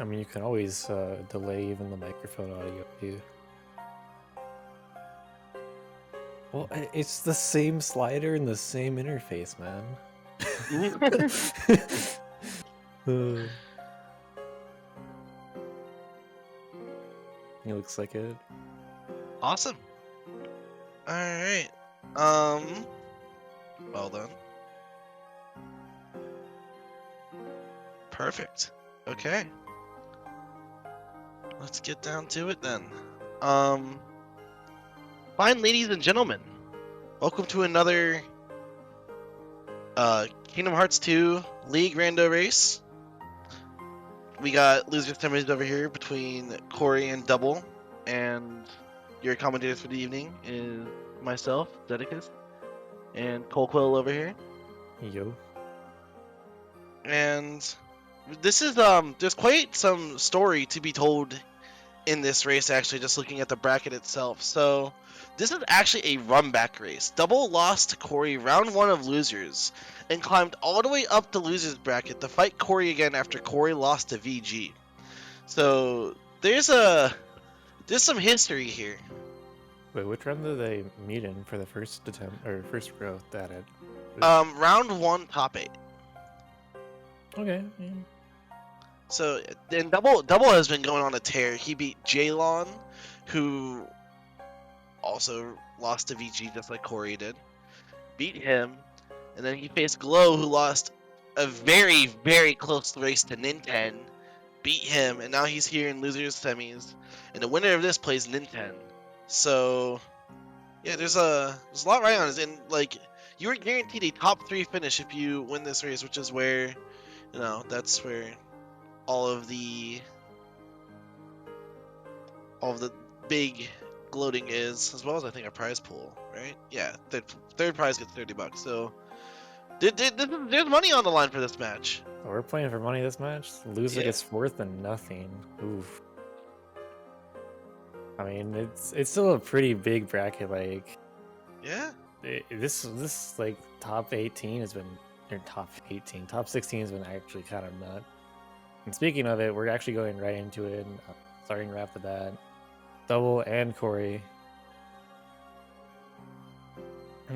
I mean, you can always delay even the microphone audio too. Well, it's the same slider and the same interface, man. It looks like it. Awesome. All right. Well done. Perfect. Okay. Let's get down to it then. Fine ladies and gentlemen, welcome to another Kingdom Hearts 2 League Rando race. We got losers semis over here between Corey and Double, and your commentators for the evening is myself, Zedicus, and Colequill over here. Yo. And this is there's quite some story to be told in this race, actually, just looking at the bracket itself. So this is actually a run back race. Double lost to Corey round 1 of losers and climbed all the way up the losers bracket to fight Corey again after Corey lost to VG. So there's some history here. Wait, which round did they meet in for the first attempt or first row at it? Round 1, top 8. Okay. Yeah. So then Double has been going on a tear. He beat Jaylon, who also lost to VG just like Corey did. Beat him, and then he faced Glow, who lost a very, very close race to Ninten. Beat him, and now he's here in losers semis. And the winner of this plays Ninten. So yeah, there's a lot right on it, and like you were guaranteed a top 3 finish if you win this race, which is where, you know, that's where all of the big gloating is, as well as I think a prize pool, right? Yeah, third prize gets $30. So there's money on the line for this match. Oh, we're playing for money this match. Loser Yeah. gets 4th and nothing. Oof. I mean, it's still a pretty big bracket. Like, Yeah. This like top 18 has been, or top 18, top 16 has been actually kind of nuts. And speaking of it, we're actually going right into it. And, starting right after that, Double and Corey.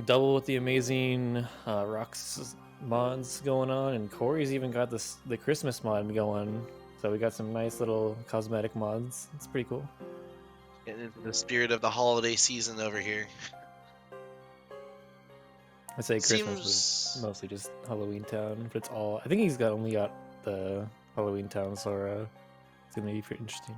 Double with the amazing rocks mods going on, and Corey's even got the Christmas mod going. So we got some nice little cosmetic mods. It's pretty cool. Getting into the spirit of the holiday season over here. I'd say Christmas was mostly just Halloween Town, but it's all. I think he's only got the Halloween Town Sora. It's gonna be pretty interesting.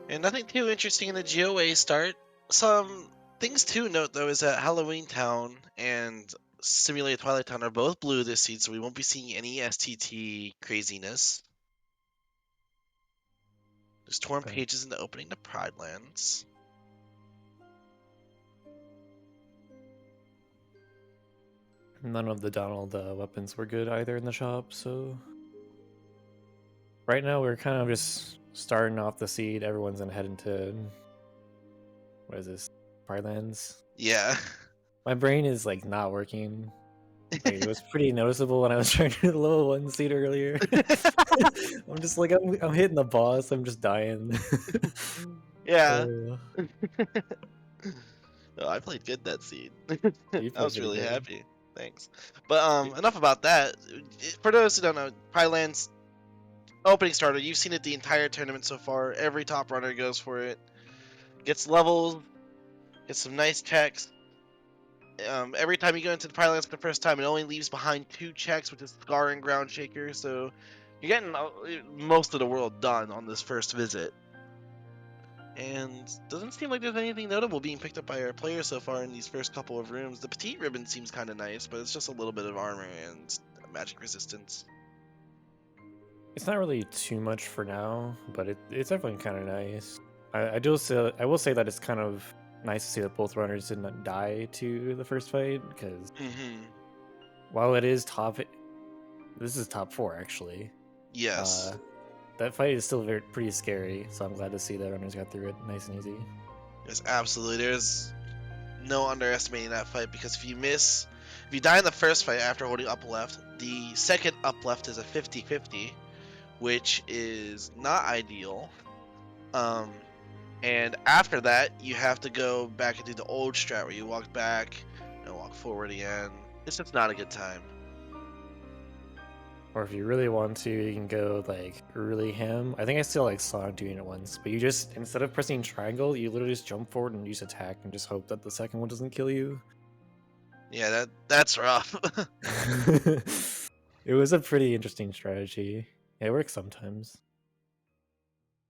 And nothing too interesting in the GOA start. Some things to note though is that Halloween Town and Simulated Twilight Town are both blue this seed, so we won't be seeing any STT craziness. There's torn pages in the opening to Pride Lands. None of the Donald weapons were good either in the shop, so right now we're kind of just starting off the seed. Everyone's gonna head into, what is this, Pride Lands? Yeah. My brain is like not working. Like, it was pretty noticeable when I was trying to do the level 1 seed earlier. I'm just like, I'm hitting the boss, I'm just dying. Yeah. Oh, I played good that seed. I was really good. happy. Thanks. But enough about that. For those who don't know, Pride Lands opening starter, you've seen it the entire tournament so far. Every top runner goes for it. Gets levels, gets some nice checks. Every time you go into the Pride Lands for the first time, it only leaves behind 2 checks, which is Scar and Ground Shaker. So you're getting most of the world done on this first visit. And doesn't seem like there's anything notable being picked up by our players so far in these first couple of rooms. The Petite Ribbon seems kind of nice, but it's just a little bit of armor and magic resistance. It's not really too much for now, but it's definitely kind of nice. I will say that it's kind of nice to see that both runners didn't die to the first fight, because while it is this is top 4 actually. Yes. That fight is still pretty scary, so I'm glad to see that runners got through it nice and easy. Yes, absolutely. There's no underestimating that fight, because if you miss If you die in the first fight after holding up left, the second up left is a 50-50, which is not ideal. And after that, you have to go back and do the old strat where you walk back and walk forward again. It's just not a good time. Or if you really want to, you can go like really ham. I think I still like saw him doing it once, but you just, instead of pressing triangle, you literally just jump forward and use attack and just hope that the second one doesn't kill you. Yeah, that's rough. It was a pretty interesting strategy. It works sometimes.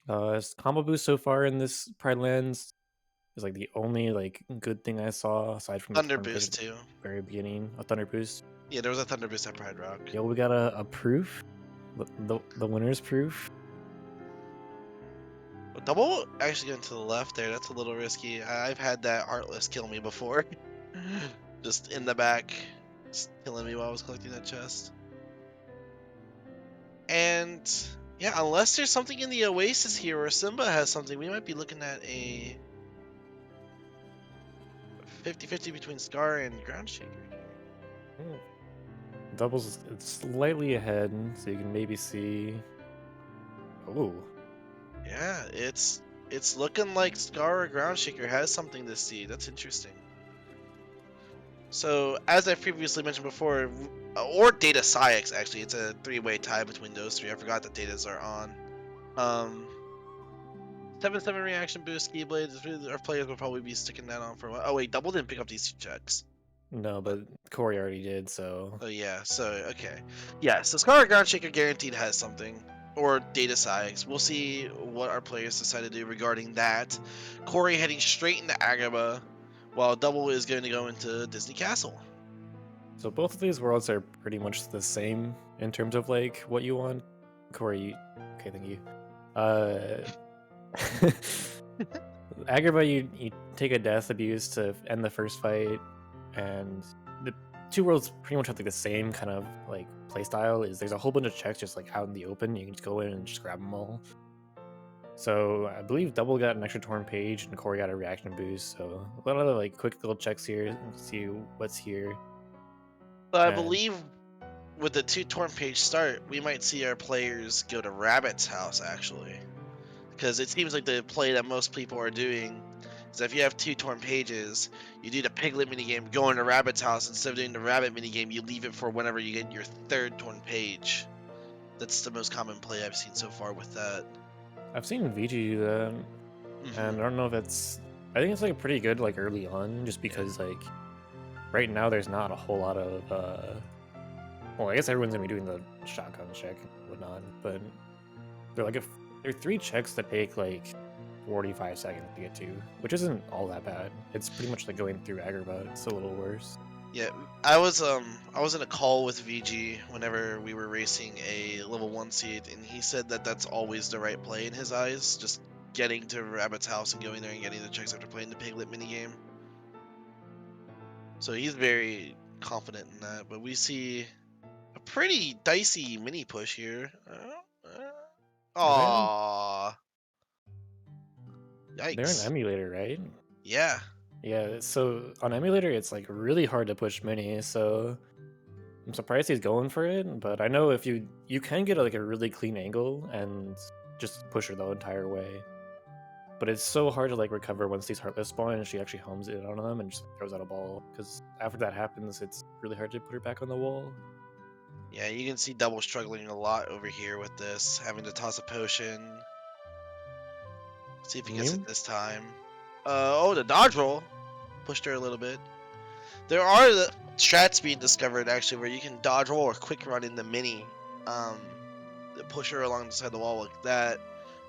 Combo boost so far in this Pride Lands is like the only like good thing I saw aside from the Thunder torn boost at the too. very beginning. A thunder boost. Yeah, there was a thunder boost at Pride Rock. Yo, we got a proof. The winner's proof. Double actually going to the left there. That's a little risky. I've had that Heartless kill me before. Just in the back, just killing me while I was collecting that chest. And yeah, unless there's something in the Oasis here or Simba has something, we might be looking at a 50-50 between Scar and Ground Shaker. Double's slightly ahead, so you can maybe see. Oh. Yeah, it's looking like Scar or Ground Shaker has something to see. That's interesting. So, as I previously mentioned before, or Data Psyx actually, it's a three-way tie between those three. I forgot that Datas are on. 7/7 reaction boost, Keyblade. Our players will probably be sticking that on for a while. Oh wait, Double didn't pick up these two checks. No, but Corey already did, so. Oh yeah, so okay. Yeah, so Scar Ground Shaker guaranteed has something. Or Data Psyx. We'll see what our players decide to do regarding that. Corey heading straight into Agrabah, while Double is going to go into Disney Castle. So both of these worlds are pretty much the same in terms of like what you want. Corey, okay, thank you. Agrabah, you take a death abuse to end the first fight, and the two worlds pretty much have like the same kind of like playstyle. Is there's a whole bunch of checks just like out in the open. You can just go in and just grab them all. So I believe Double got an extra torn page and Corey got a reaction boost. So a lot of like quick little checks here. See what's here. So I And believe with the 2 torn page start, we might see our players go to Rabbit's house actually. Because it seems like the play that most people are doing is that if you have 2 torn pages, you do the Piglet minigame, go into Rabbit's house. Instead of doing the Rabbit minigame, you leave it for whenever you get your 3rd torn page. That's the most common play I've seen so far with that. I've seen VG do that, and I don't know if it's. I think it's like pretty good like early on, just because like right now there's not a whole lot of. Well, I guess everyone's gonna be doing the shotgun check and whatnot, but they're like there are 3 checks that take like 45 seconds to get to, which isn't all that bad. It's pretty much like going through Agrabah. It's a little worse. Yeah, I was in a call with VG whenever we were racing a level 1 seed, and he said that that's always the right play in his eyes, just getting to Rabbit's house and going there and getting the checks after playing the Piglet minigame. So he's very confident in that, but we see a pretty dicey mini push here. Aww. They're an Yikes. emulator, right? Yeah. Yeah, so on emulator, it's like really hard to push mini, so I'm surprised he's going for it, but I know if you can get like a really clean angle and just push her the entire way. But it's so hard to like recover once these Heartless spawn and she actually homes in on them and just throws out a ball, because after that happens, it's really hard to put her back on the wall. Yeah, you can see Double struggling a lot over here with this, having to toss a potion. See if he gets it this time. Oh, the dodge roll pushed her a little bit. There are the strats being discovered actually where you can dodge roll or quick run in the mini. Push her alongside the wall like that.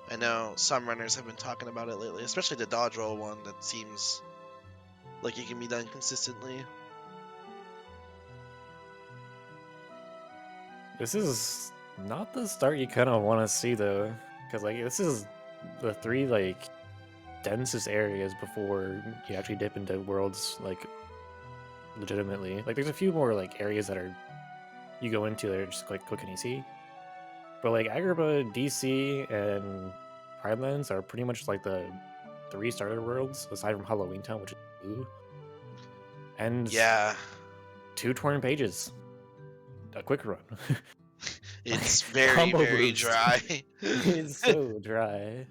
I know some runners have been talking about it lately, especially the dodge roll one that seems like it can be done consistently. This is not the start you kind of want to see though, because like this is the 3 like densest areas before you actually dip into worlds like legitimately. Like there's a few more like areas that are you go into that are just like quick and easy, but like Agrabah, DC, and Pride Lands are pretty much like the 3 starter worlds aside from Halloween Town, which is blue. And yeah, 2 torn pages. A quick run. It's very, Combo very boost. dry. It's so dry.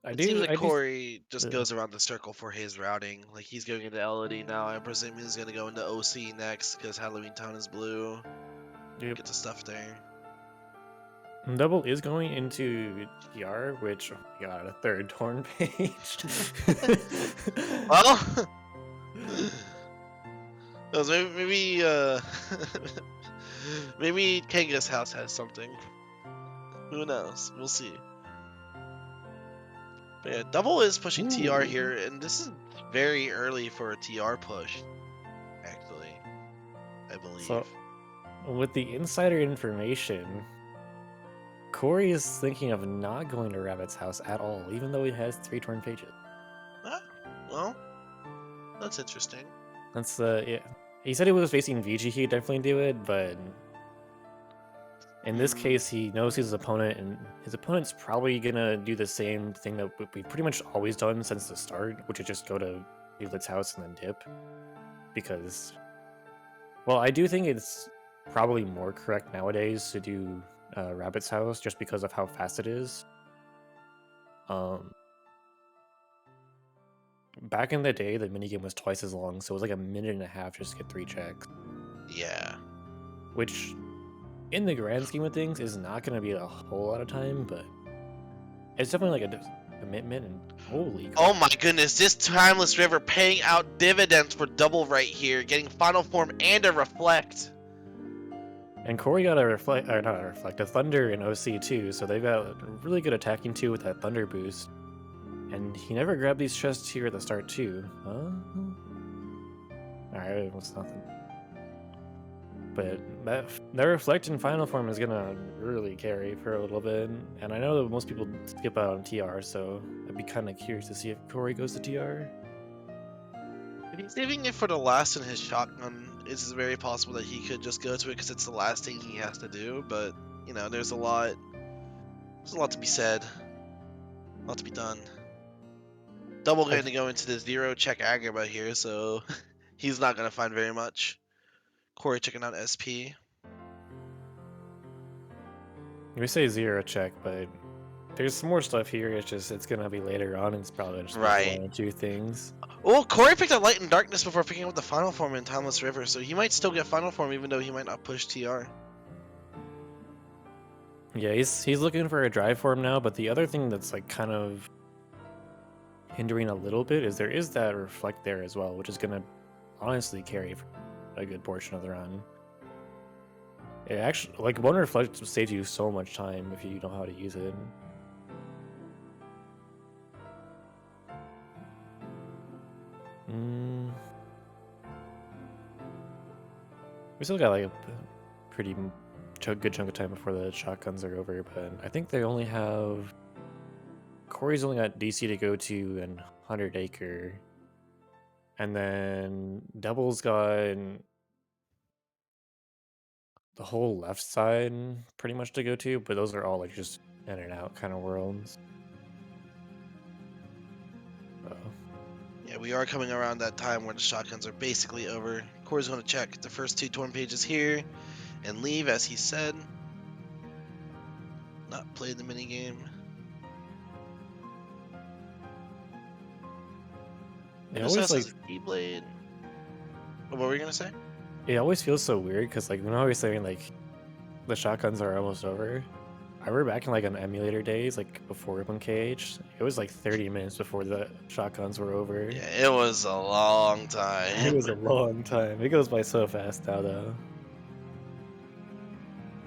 It seems like I do. Corey just goes around the circle for his routing. Like he's going into LOD now. I presume he's gonna go into OC next because Halloween Town is blue. Yep. Get the stuff there. Double is going into TR, which, oh my god, a third torn page. Well, maybe maybe Kanga's house has something. Who knows? We'll see. But yeah, Double is pushing TR here, and this is very early for a TR push. Actually, I believe. So, with the insider information, Corey is thinking of not going to Rabbit's house at all, even though he has 3 torn pages. Ah, well, that's interesting. That's yeah. He said he was facing VG, he'd definitely do it, but in this case, he knows his opponent, and his opponent's probably gonna do the same thing that we've pretty much always done since the start, which is just go to Evelyn's house and then dip. Because, well, I do think it's probably more correct nowadays to do Rabbit's house just because of how fast it is. Back in the day, the minigame was twice as long, so it was like a minute and a half just to get 3 checks. Yeah. Which, in the grand scheme of things, is not going to be a whole lot of time, but it's definitely like a commitment, and holy crap. Oh my goodness, this Timeless River paying out dividends for Double right here, getting Final Form and a Reflect. And Corey got a reflect, or not a reflect, a Thunder in OC too, so they've got really good attacking too with that Thunder boost. And he never grabbed these chests here at the start too. Huh? Alright, it was nothing. But that Reflect in Final Form is gonna really carry for a little bit. And I know that most people skip out on TR, so I'd be kind of curious to see if Corey goes to TR. If he's saving it for the last in his shotgun, it's very possible that he could just go to it because it's the last thing he has to do. But, you know, there's a lot to be said. A lot to be done. Double going to go into the 0 check Agrabah here, so he's not going to find very much. Corey checking out SP. We say 0 check, but there's some more stuff here. It's gonna be later on, and it's probably just like 1 or 2 things. Well, Corey picked up Light and Darkness before picking up the Final Form in Timeless River, so he might still get Final Form even though he might not push TR. Yeah, he's looking for a drive form now, but the other thing that's like kind of hindering a little bit is there is that Reflect there as well, which is gonna honestly carry for a good portion of the run. It actually, like, 1 Reflect saves you so much time if you know how to use it. We still got like a pretty good chunk of time before the shotguns are over, but I think they only have... Corey's only got DC to go to and 100 Acre. And then Double's got the whole left side pretty much to go to, but those are all like just in and out kind of worlds. So. Yeah, we are coming around that time where the shotguns are basically over. Corey's going to check the first 2 torn pages here and leave, as he said. Not play the minigame. It always like E-Blade. What were we gonna say? It always feels so weird because like when I was saying like the shotguns are almost over, I remember back in like on emulator days, like before Open KH, it was like 30 minutes before the shotguns were over. Yeah, it was a long time. It was a long time. It goes by so fast now though.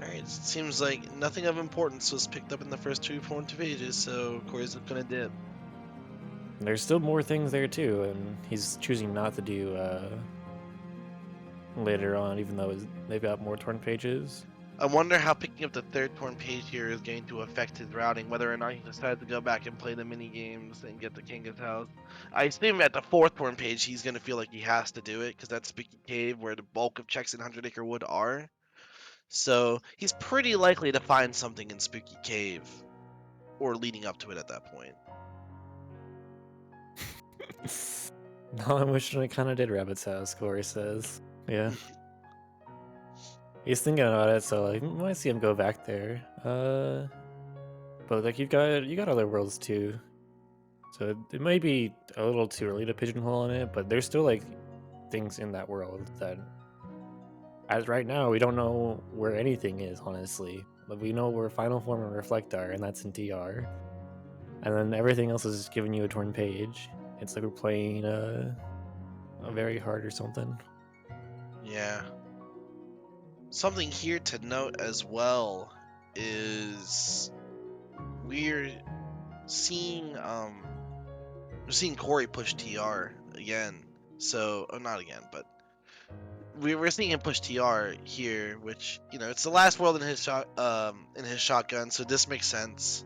Alright, it seems like nothing of importance was picked up in the first 2 pages, so Corey's gonna dip. There's still more things there too, and he's choosing not to do later on, even though they've got more torn pages. I wonder how picking up the 3rd torn page here is going to affect his routing, whether or not he decides to go back and play the mini games and get the Kanga's house. I assume at the 4th torn page he's going to feel like he has to do it, because that's Spooky Cave, where the bulk of checks in 100 Acre Wood are. So he's pretty likely to find something in Spooky Cave, or leading up to it at that point. No, I'm wishing I kind of did Rabbit's House, Corey says. Yeah. He's thinking about it, so like, might see him go back there. But like you got other worlds too, so it might be a little too early to pigeonhole on it. But there's still like things in that world that, as right now, we don't know where anything is. Honestly, but we know where Final Form and Reflect are, and that's in TR. And then everything else is just giving you a torn page. It's like we're playing a very hard or something. Yeah. Something here to note as well is we're seeing Corey push TR again. So, not again, but we're seeing him push TR here, which, you know, it's the last world in his shotgun, so this makes sense.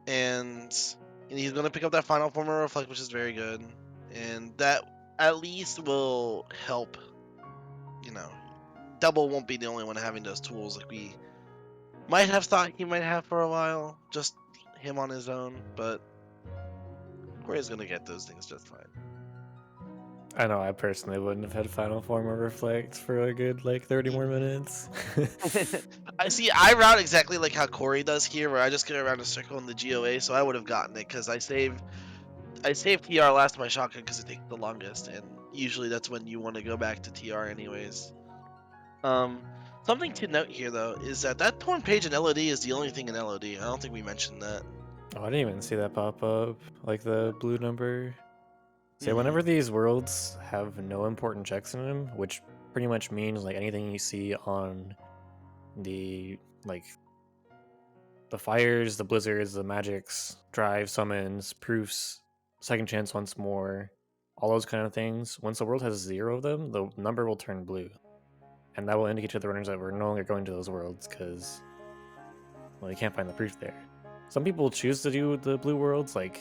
And he's gonna pick up that final form of Reflect, which is very good, and that at least will help. You know, Double won't be the only one having those tools like we might have thought he might have for a while, just him on his own, but Corey's gonna get those things just fine. I know I personally wouldn't have had Final Form or Reflect for a good like 30 more minutes. I see. I route exactly like how Corey does here, where I just get around a circle in the GOA, so I would have gotten it because I saved TR last to my shotgun because it takes the longest, and usually that's when you want to go back to TR anyways. Something to note here though is that torn page in LOD is the only thing in LOD. I don't think we mentioned that. Oh, I didn't even see that pop up, like the blue number. So Mhm. whenever these worlds have no important checks in them, which pretty much means like anything you see on the like the fires, the blizzards, the magics, drive, summons, proofs, second chance once more, all those kind of things. Once the world has 0 of them, the number will turn blue, and that will indicate to the runners that we're no longer going to those worlds because, well, you can't find the proof there. Some people choose to do the blue worlds, like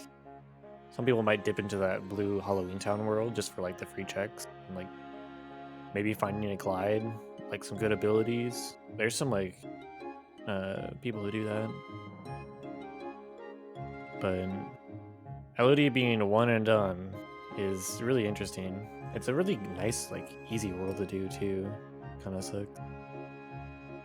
some people might dip into that blue Halloween Town world just for like the free checks and like maybe finding a glide, like some good abilities. There's some like people who do that, but LOD being one and done is really interesting. It's a really nice, like easy world to do too. Kind of sucked.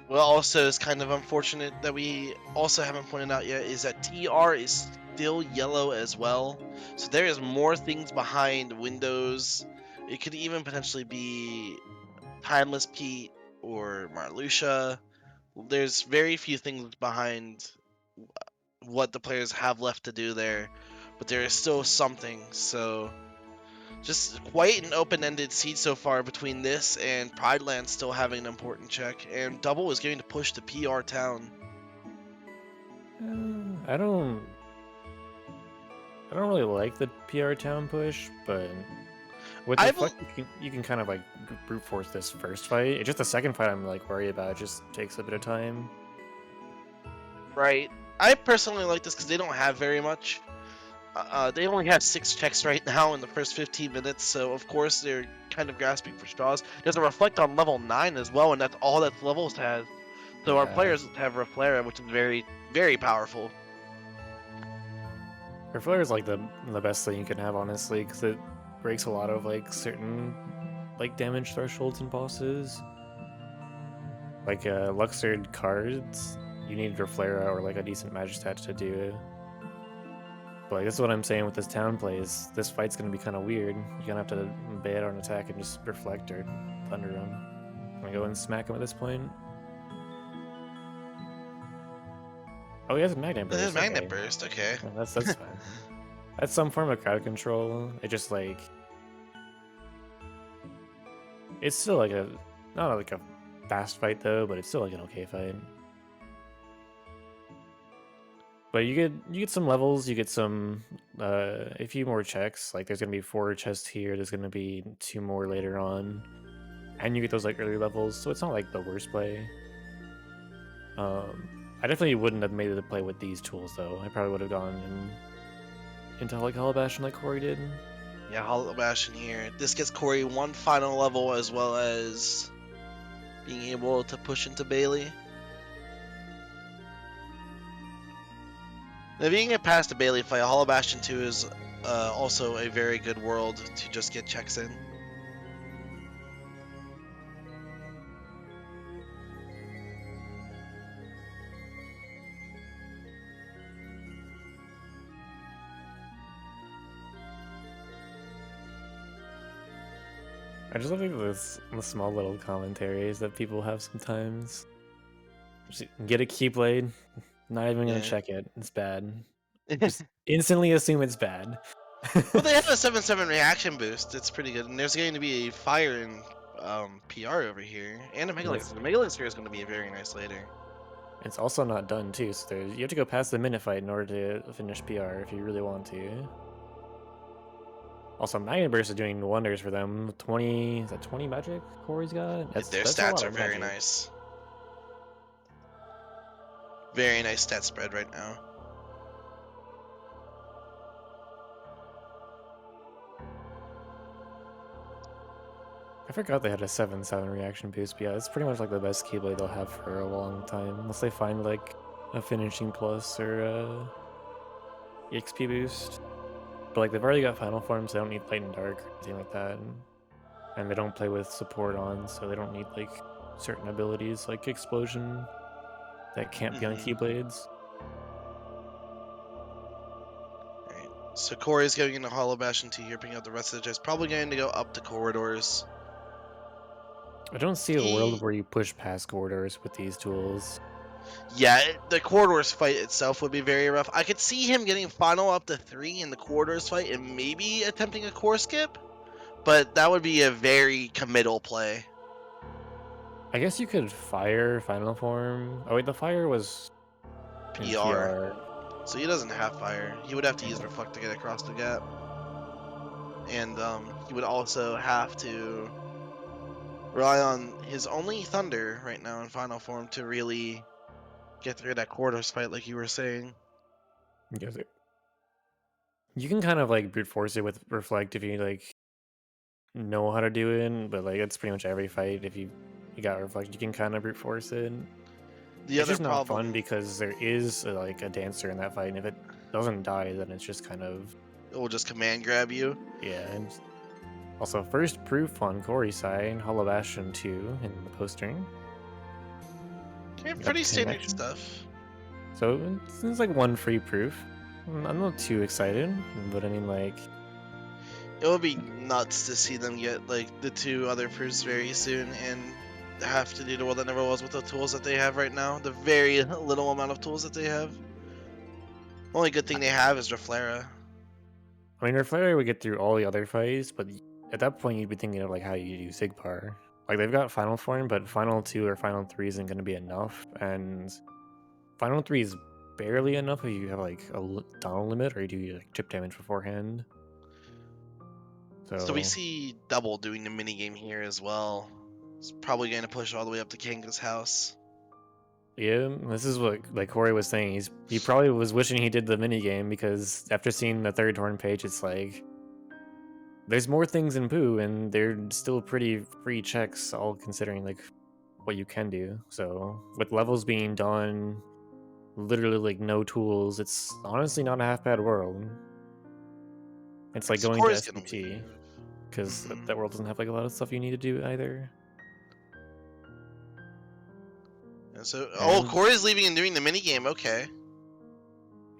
Well, also it's kind of unfortunate that we also haven't pointed out yet is that TR is still yellow as well. So there is more things behind Windows. It could even potentially be Timeless Pete or Marluxia. There's very few things behind what the players have left to do there, but there is still something. So just quite an open-ended seed so far between this and Pride Land still having an important check, and Double is getting to push the PR town. I don't really like the PR town push, but with I Reflect, you can kind of like brute force this first fight. It's just the second fight I'm like worried about. It just takes a bit of time. right. I personally like this because they don't have very much. They only have 6 checks right now in the first 15 minutes, so of course they're kind of grasping for straws. There's a Reflect on level 9 as well, and that's all that levels has. So our Yeah. players have Reflera, which is very, very powerful. Reflare is like the best thing you can have, honestly, because it breaks a lot of like certain like damage thresholds in bosses. Like Luxord cards, you need Reflera or like a decent Magistat to do it. But like, this is what I'm saying with this town plays. This fight's gonna be kind of weird. You're gonna have to bait on attack and just Reflect or Thunder him. Can we go and smack him at this point? Oh, he has a Magnet This is Burst. Magnet Okay. Burst, okay. Yeah, that's fine. That's some form of crowd control. It just like it's still like a not like a fast fight though, but it's still like an okay fight. But you get some levels, you get some a few more checks. Like there's gonna be 4 chests here. There's gonna be 2 more later on, and you get those like early levels. So it's not like the worst play. I definitely wouldn't have made it to play with these tools though. I probably would have gone into like Hollow Bastion like Corey did. Yeah, Hollow Bastion here. This gets Corey one final level as well as being able to push into Bailey. Now, if you can get past the Bailey fight, Hollow Bastion 2 is also a very good world to just get checks in. I just love the small little commentaries that people have sometimes. Just get a Keyblade, not even gonna Yeah. check it. It's bad. Just instantly assume it's bad. Well, they have a 7/7 reaction boost. It's pretty good, and there's going to be a fire in PR over here, and a Mega Laser. The Mega Laser is going to be very nice later. It's also not done too, so you have to go past the minute fight in order to finish PR if you really want to. Also, Magnet Burst is doing wonders for them. 20, is that 20 magic Corey's got? Their That's a stats lot are of very magic. nice. Very nice stat spread right now. I forgot they had a 7/7 reaction boost, but yeah, it's pretty much like the best Keyblade they'll have for a long time, unless they find like a finishing plus or a EXP boost. But like they've already got final forms, they don't need light and dark or anything like that, and they don't play with support on, so they don't need like certain abilities like explosion that can't be on Keyblades. Alright, so Corey's going into Hollow Bastion 2 here, picking up the rest of the jets. Probably going to go up the corridors. I don't see a world where you push past corridors with these tools. Yeah, the corridors fight itself would be very rough. I could see him getting final up to 3 in the corridors fight and maybe attempting a core skip, but that would be a very committal play. I guess you could fire final form. Oh wait, the fire was in PR. So he doesn't have fire. He would have to use reflect to get across the gap. And he would also have to rely on his only thunder right now in final form to really get through that corridors fight like you were saying. You can kind of like brute force it with reflect if you like know how to do it, but like it's pretty much every fight. If you got reflect, you can kind of brute force it. It's just not fun because there is like a dancer in that fight, and if it doesn't die, then it's just kind of it will just command grab you. Yeah, and also first proof on Corey's side, Hollow Bastion 2 in the postering. Yeah, pretty standard stuff. So it's like one free proof. I'm not too excited, but I mean like it would be nuts to see them get like the 2 other proofs very soon and have to do the world that never was with the tools that they have right now. The very little amount of tools that they have. Only good thing they have is Reflera. I mean, Reflera would get through all the other fights, but at that point you'd be thinking of like how you do Sigpar. Like they've got final form, but final 2 or final 3 isn't going to be enough, and final 3 is barely enough if you have like a Donald limit or you do like chip damage beforehand. So we see Double doing the minigame here as well. It's probably going to push all the way up to Kanga's house. Yeah, this is what like Corey was saying. He probably was wishing he did the minigame because after seeing the third torn page, it's like there's more things in Pooh, and they're still pretty free checks, all considering like what you can do. So with levels being done, literally like no tools, it's honestly not a half bad world. It's like going to SPT because that world doesn't have like a lot of stuff you need to do either. And so, Corey's leaving and doing the minigame. Okay.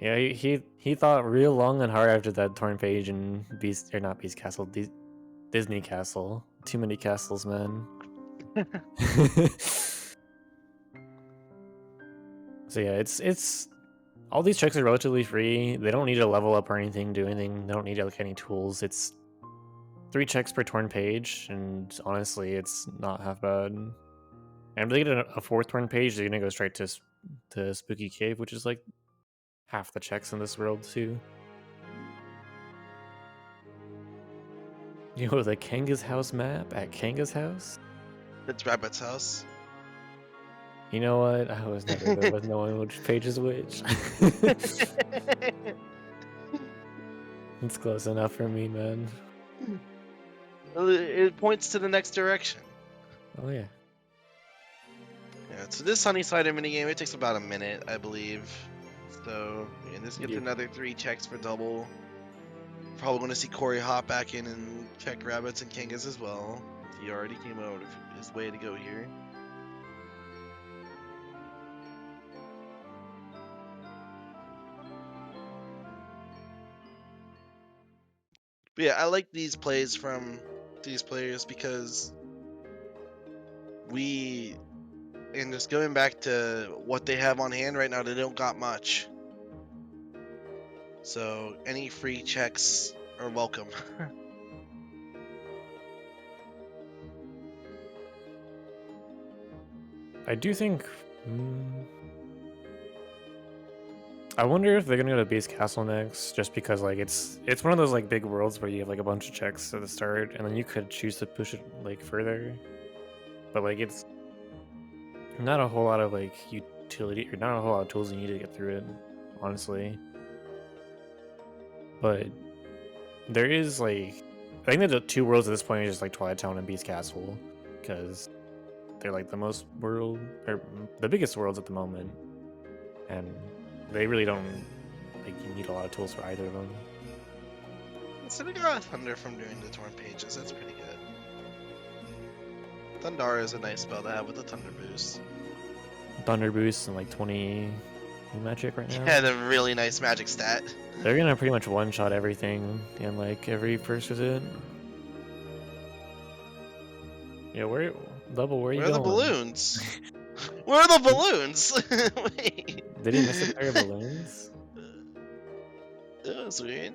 Yeah, he thought real long and hard after that torn page and not Beast Castle, Disney Castle. Too many castles, man. So yeah, it's all these checks are relatively free. They don't need to level up or anything, do anything. They don't need like any tools. It's 3 checks per torn page, and honestly, it's not half bad. And if they get a 4th torn page, they're gonna go straight to Spooky Cave, which is like half the checks in this world too. You know the Kanga's house map at Kanga's house? It's Rabbit's house. You know what? I was never good with knowing which page is which. It's close enough for me, man. It points to the next direction. Oh yeah. Yeah, so this Sunnyside minigame, it takes about a minute, I believe. So, yeah, this gets another 3 checks for Double. Probably going to see Corey hop back in and check rabbits and kangas as well. He already came out of his way to go here. But yeah, I like these plays from these players because and just going back to what they have on hand right now, they don't got much. So any free checks are welcome. I do think. I wonder if they're gonna go to base castle next, just because like it's one of those like big worlds where you have like a bunch of checks at the start, and then you could choose to push it like further. But like it's not a whole lot of like utility, or not a whole lot of tools you need to get through it, honestly. But there is like, I think that the two worlds at this point are just like Twilight Town and Beast Castle, because they're like the most world, or the biggest worlds at the moment, and they really don't like you need a lot of tools for either of them. So they got Thunder from doing the Torn Pages. That's pretty good. Thundar is a nice spell to have with the Thunder Boost. Thunder boost and like 20 magic right now. Yeah, the really nice magic stat. They're gonna pretty much one-shot everything in like every first visit. Yeah, where are Where you are the going? balloons? Where are the balloons? Wait. Did he miss a pair of balloons? That was weird.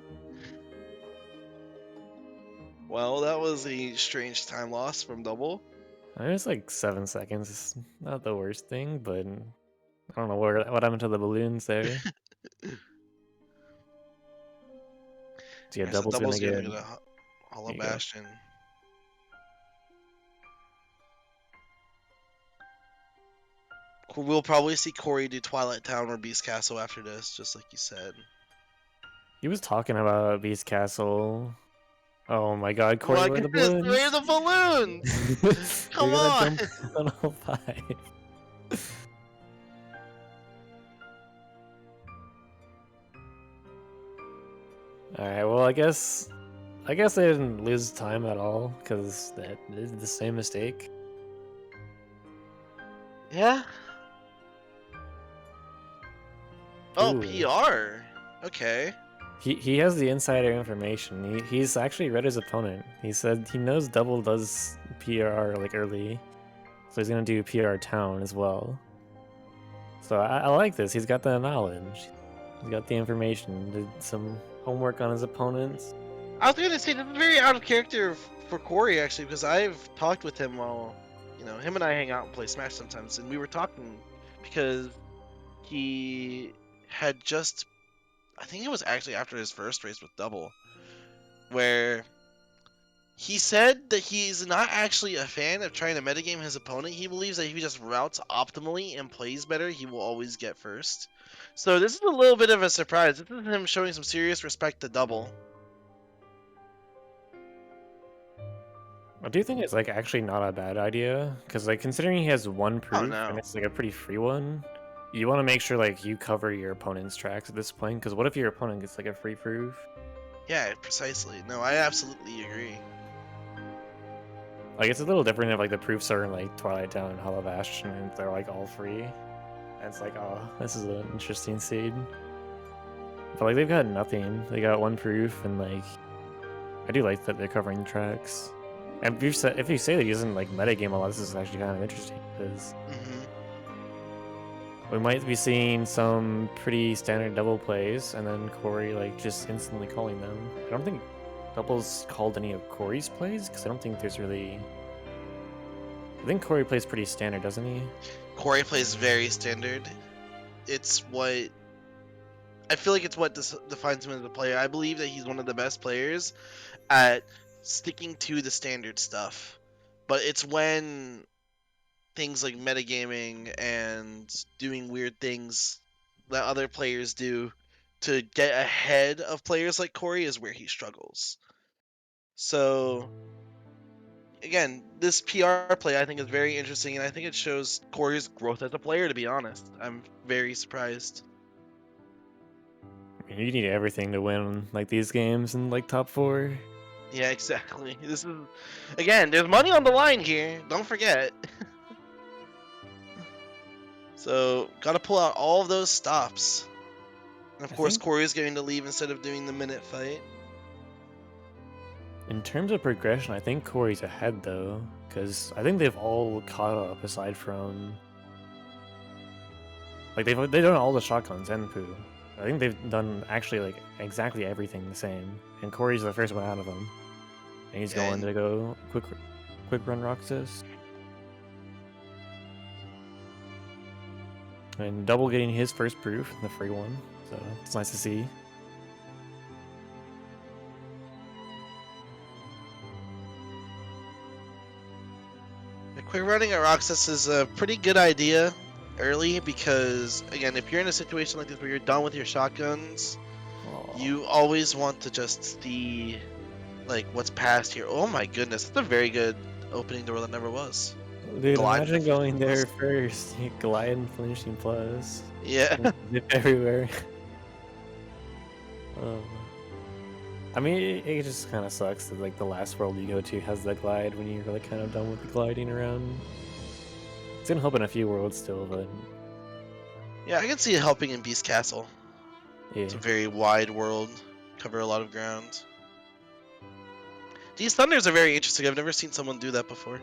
Well, that was a strange time loss from Double. I mean, it's like 7 seconds. It's not the worst thing, but I don't know what happened to the balloons there. So yeah, Yeah, so Double's gonna Double's get. gonna go to Hollow There you go. Bastion. We'll probably see Corey do Twilight Town or Beast Castle after this, just like you said. He was talking about Beast Castle. Oh my god, Oh Corey, my where are the goodness, balloons? where are the balloons? You're Come gonna on! jump on all 5. Alright, well I guess they didn't lose time at all, because that is the same mistake. Yeah? Oh, Ooh. PR. Okay. He has the insider information. He's actually read his opponent. He said he knows Double does PR like early, so he's gonna do PR Town as well. So I like this. He's got the knowledge. He's got the information. Did some homework on his opponents. I was gonna say, this is very out of character for Corey, actually, because I've talked with him while, him and I hang out and play Smash sometimes, and we were talking because he had just, I think it was actually after his first race with Double, where he said that he's not actually a fan of trying to metagame his opponent. He believes that if he just routes optimally and plays better, he will always get first. So this is a little bit of a surprise. This is him showing some serious respect to Double. I do think it's like actually not a bad idea, because like considering he has one proof no. and it's like a pretty free one, you want to make sure like you cover your opponent's tracks at this point. Because what if your opponent gets like a free proof? Yeah, precisely. No, I absolutely agree. Like it's a little different if like the proofs are in like Twilight Town and Hollow Bastion and they're like all free. And it's like, oh, this is an interesting seed. But like they've got nothing. They got one proof, and like I do like that they're covering tracks. And if you say that he doesn't like metagame a lot, this is actually kind of interesting, because we might be seeing some pretty standard double plays, and then Corey like just instantly calling them. I don't think Double's called any of Corey's plays, because I don't think there's really. I think Corey plays pretty standard, doesn't he? Corey plays very standard. It's what I feel like it's what defines him as a player. I believe that he's one of the best players at sticking to the standard stuff. But it's when things like metagaming and doing weird things that other players do to get ahead of players like Corey is where he struggles. So again, this PR play I think is very interesting, and I think it shows Corey's growth as a player, to be honest. I'm very surprised. You need everything to win like these games in like top 4. Yeah, exactly. This is again. There's money on the line here. Don't forget. So gotta pull out all of those stops. And of I course, think Corey's going to leave instead of doing the minute fight. in terms of progression, I think Corey's ahead though, because I think they've all caught up aside from like they've done all the shotguns and Pooh. I think they've done actually like exactly everything the same, and Corey's the first one out of them, and he's going And to go quick run Roxas, and Double getting his first proof, the free one, so it's nice to see. quick running at Roxas is a pretty good idea early because, again, if you're in a situation like this where you're done with your shotguns, you always want to just see like what's past here. Oh my goodness, that's a very good opening door that never was. Dude, Glide into imagine going 15 there plus. first. You glide and finishing plus. Yeah. Zip everywhere. Um, I mean, it just kind of sucks that like the last world you go to has the glide when you're like kind of done with the gliding around. It's gonna help in a few worlds still, but Yeah, I can see it helping in Beast Castle. yeah. It's a very wide world, cover a lot of ground. These thunders are very interesting. I've never seen someone do that before.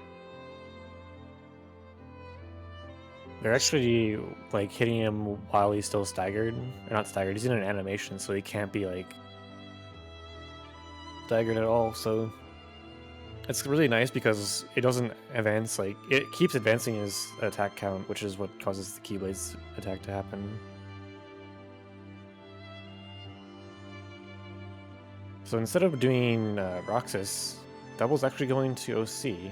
They're actually like hitting him while he's still staggered. Or not staggered, he's in an animation, so he can't be like staggered at all, so it's really nice because it doesn't advance, like, it keeps advancing his attack count, which is what causes the Keyblade's attack to happen. So instead of doing Roxas, Double's actually going to OC.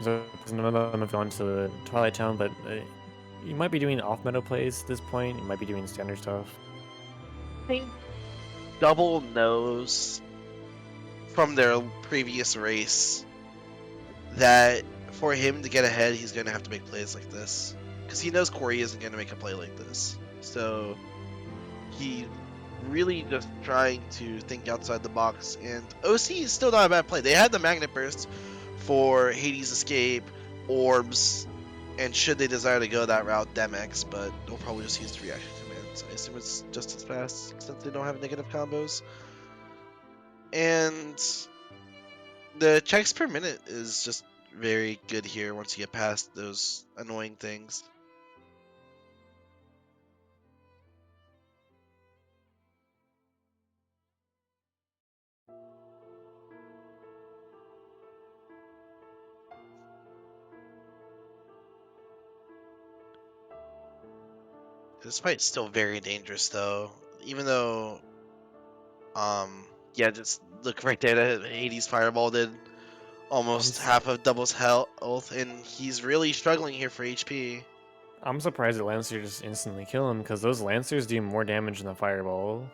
So none of them have gone to Twilight Town, but you might be doing off-meta plays at this point, you might be doing standard stuff. I think Double knows from their previous race that for him to get ahead, he's going to have to make plays like this. Because he knows Corey isn't going to make a play like this. So he really just trying to think outside the box. And OC is still not a bad play. They had the Magnet Burst for Hades Escape, Orbs, and should they desire to go that route, Demex, but they'll probably just use the reaction commands. I assume it's just as fast since they don't have negative combos. And the checks per minute is just very good here once you get past those annoying things. This fight's still very dangerous though, even though, yeah, just look right there. That Hades Fireball did almost half of Double's health, and he's really struggling here for HP. I'm surprised that Lancer just instantly kill him, because those Lancers do more damage than the Fireball.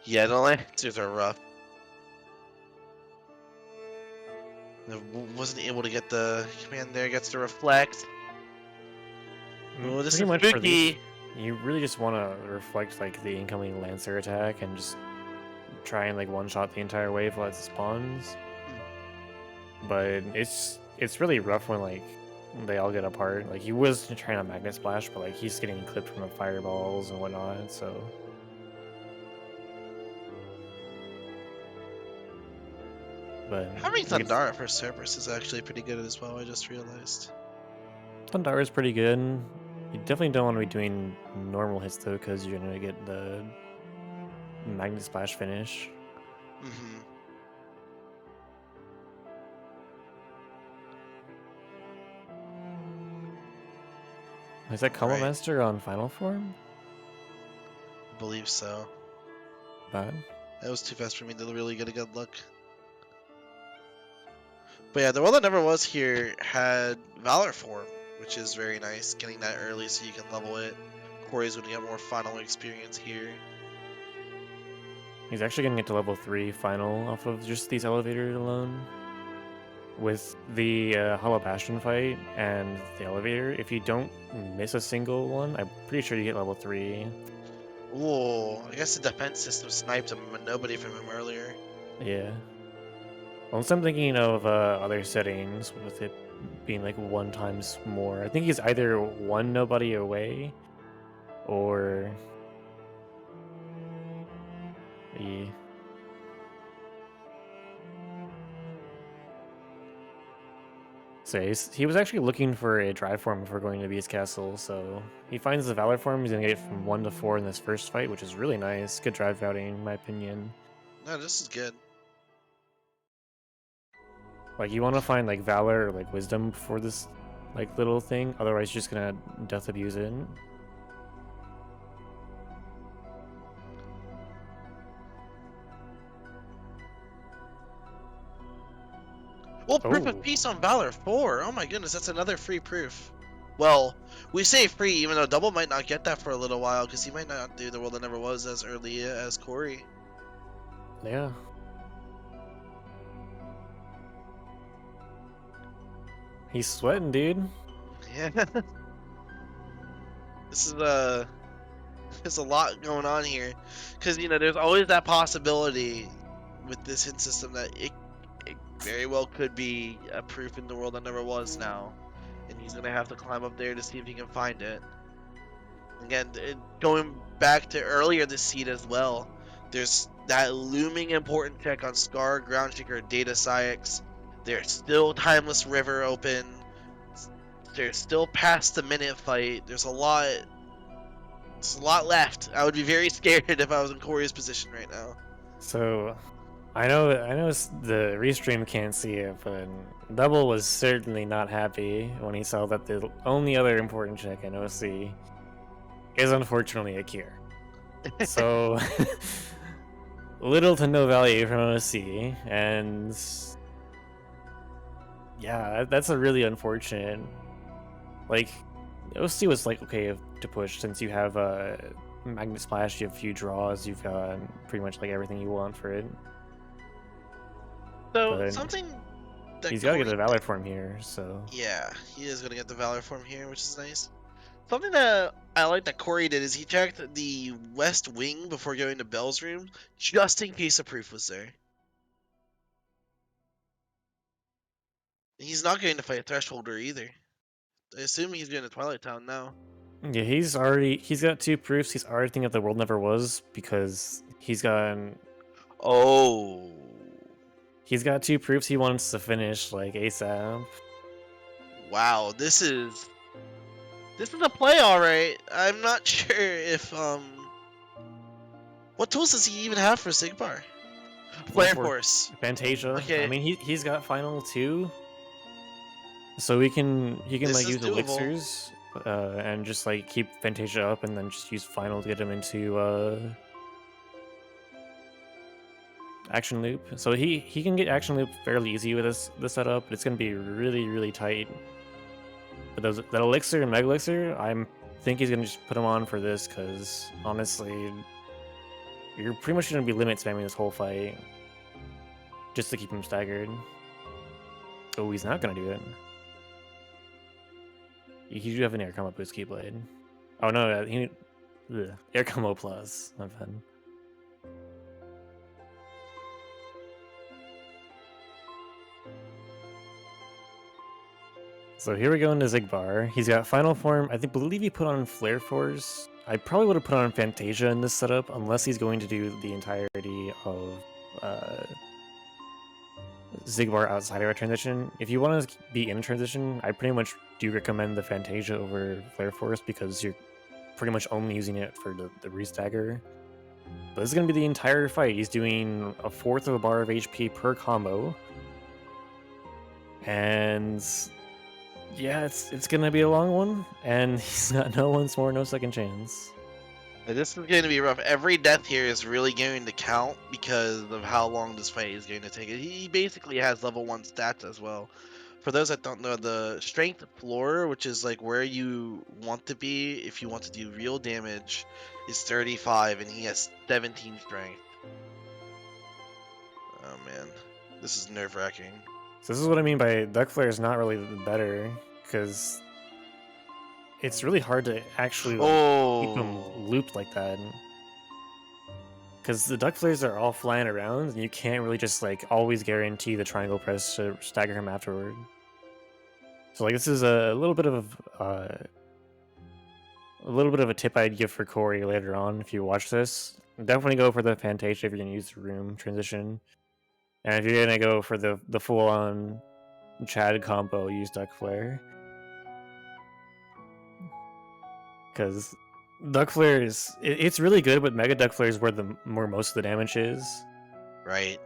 Yeah, the Lancers are rough. Wasn't able to get the command there. Gets to reflect. Oh, this Pretty is much for these, spooky. you really just want to reflect like the incoming Lancer attack and just try and like one-shot the entire wave while it spawns. But it's really rough when like they all get apart. Like he was trying to Magnet Splash, but like he's getting clipped from the fireballs and whatnot, so. But Having like Thundara for Cerberus is actually pretty good as well, I just realized. Thundara is pretty good. You definitely don't want to be doing normal hits though, because you're gonna get the Magnet Splash finish. Mm-hmm. Is that Combo Right. Master on final form? I believe so. Bad. That was too fast for me to really get a good look. But yeah, the one that never was here had Valor form, which is very nice. Getting that early so you can level it. Corey's going to get more final experience here. He's actually gonna get to level 3 final off of just these elevators alone. With the Hollow Bastion fight and the elevator, if you don't miss a single one, I'm pretty sure you get level 3. Ooh, I guess the defense system sniped him, but nobody from him earlier. Yeah. Unless I'm thinking of other settings with it being like 1 times more. I think he's either 1 nobody away or yeah. So he was actually looking for a drive form before going to Beast Castle, so he finds the Valor form. He's gonna get it from 1 to 4 in this first fight, which is really nice. Good drive routing, in my opinion. No, this is good. Like you want to find like Valor or like Wisdom before this like little thing, otherwise you're just gonna death abuse it. Well, proof of Oh, peace on Valor 4. Oh my goodness, that's another free proof. Well, we say free, even though Double might not get that for a little while, because he might not do the world that never was as early as Corey. yeah. He's sweating, dude. Yeah. This is there's a lot going on here, because there's always that possibility with this hint system that it very well could be a proof in the world that never was now, and he's gonna have to climb up there to see if he can find it. Again, going back to earlier this seed as well, there's that looming important check on Scar, Ground Shaker, Data Psyx. There's still Timeless River open. There's still past the minute fight. There's a lot. There's a lot left. I would be very scared if I was in Corey's position right now. So I know the restream can't see it, but Double was certainly not happy when he saw that the only other important check in OC is unfortunately a cure. So little to no value from OC, and yeah, that's a really unfortunate. Like OC was like okay to push since you have Magnet Splash, you have a few draws, you've got pretty much like everything you want for it. So But something that he's got to get Corey the Valor form here, so Yeah, he is gonna get the Valor form here, which is nice. Something that I like that Corey did is he checked the west wing before going to Bell's room, just in case a proof was there. He's not going to fight Thresholder either. I assume he's going to Twilight Town now. yeah, he's got 2 proofs. He's already thinking that the world never was because Oh. he's got 2 proofs he wants to finish like ASAP. Wow, this is a play, all right. I'm not sure if what tools does he even have for Sigbar? Flare Force. Fantasia. Okay, I mean he's got final 2, so he can this like is use doable. elixirs and just like keep Fantasia up and then just use final to get him into action loop. So he can get action loop fairly easy with this setup, but it's gonna be really tight. But that elixir and mega elixir, I think he's gonna just put him on for this because honestly, you're pretty much gonna be limit spamming this whole fight just to keep him staggered. Oh, he's not gonna do it. You do have an air combo boost Keyblade. Oh no, air combo plus. My bad. So here we go into Zigbar. He's got Final Form. Believe he put on Flare Force. I probably would have put on Fantasia in this setup unless he's going to do the entirety of Zigbar outside of a transition. If you want to be in a transition, I pretty much do recommend the Fantasia over Flare Force because you're pretty much only using it for the restagger. But this is going to be the entire fight. He's doing 1/4 of a bar of HP per combo. And yeah, it's gonna be a long one, and he's got no once more, no second chance. This is going to be rough. Every death here is really going to count because of how long this fight is going to take. He basically has level 1 stats as well. For those that don't know, the strength floor, which is like where you want to be if you want to do real damage, is 35, and he has 17 strength. Oh man, this is nerve-wracking. So this is what I mean by Duck Flare is not really better, because it's really hard to actually keep him looped like that. Because the duck flares are all flying around, and you can't really just like always guarantee the triangle press to stagger him afterward. So like this is a little bit of a tip I'd give for Corey later on if you watch this. Definitely go for the Fantasia if you're gonna use the room transition, and if you're gonna go for the full on Chad combo, use duck flare. Because duck flare is it's really good, but mega duck flare is where most of the damage is. Right.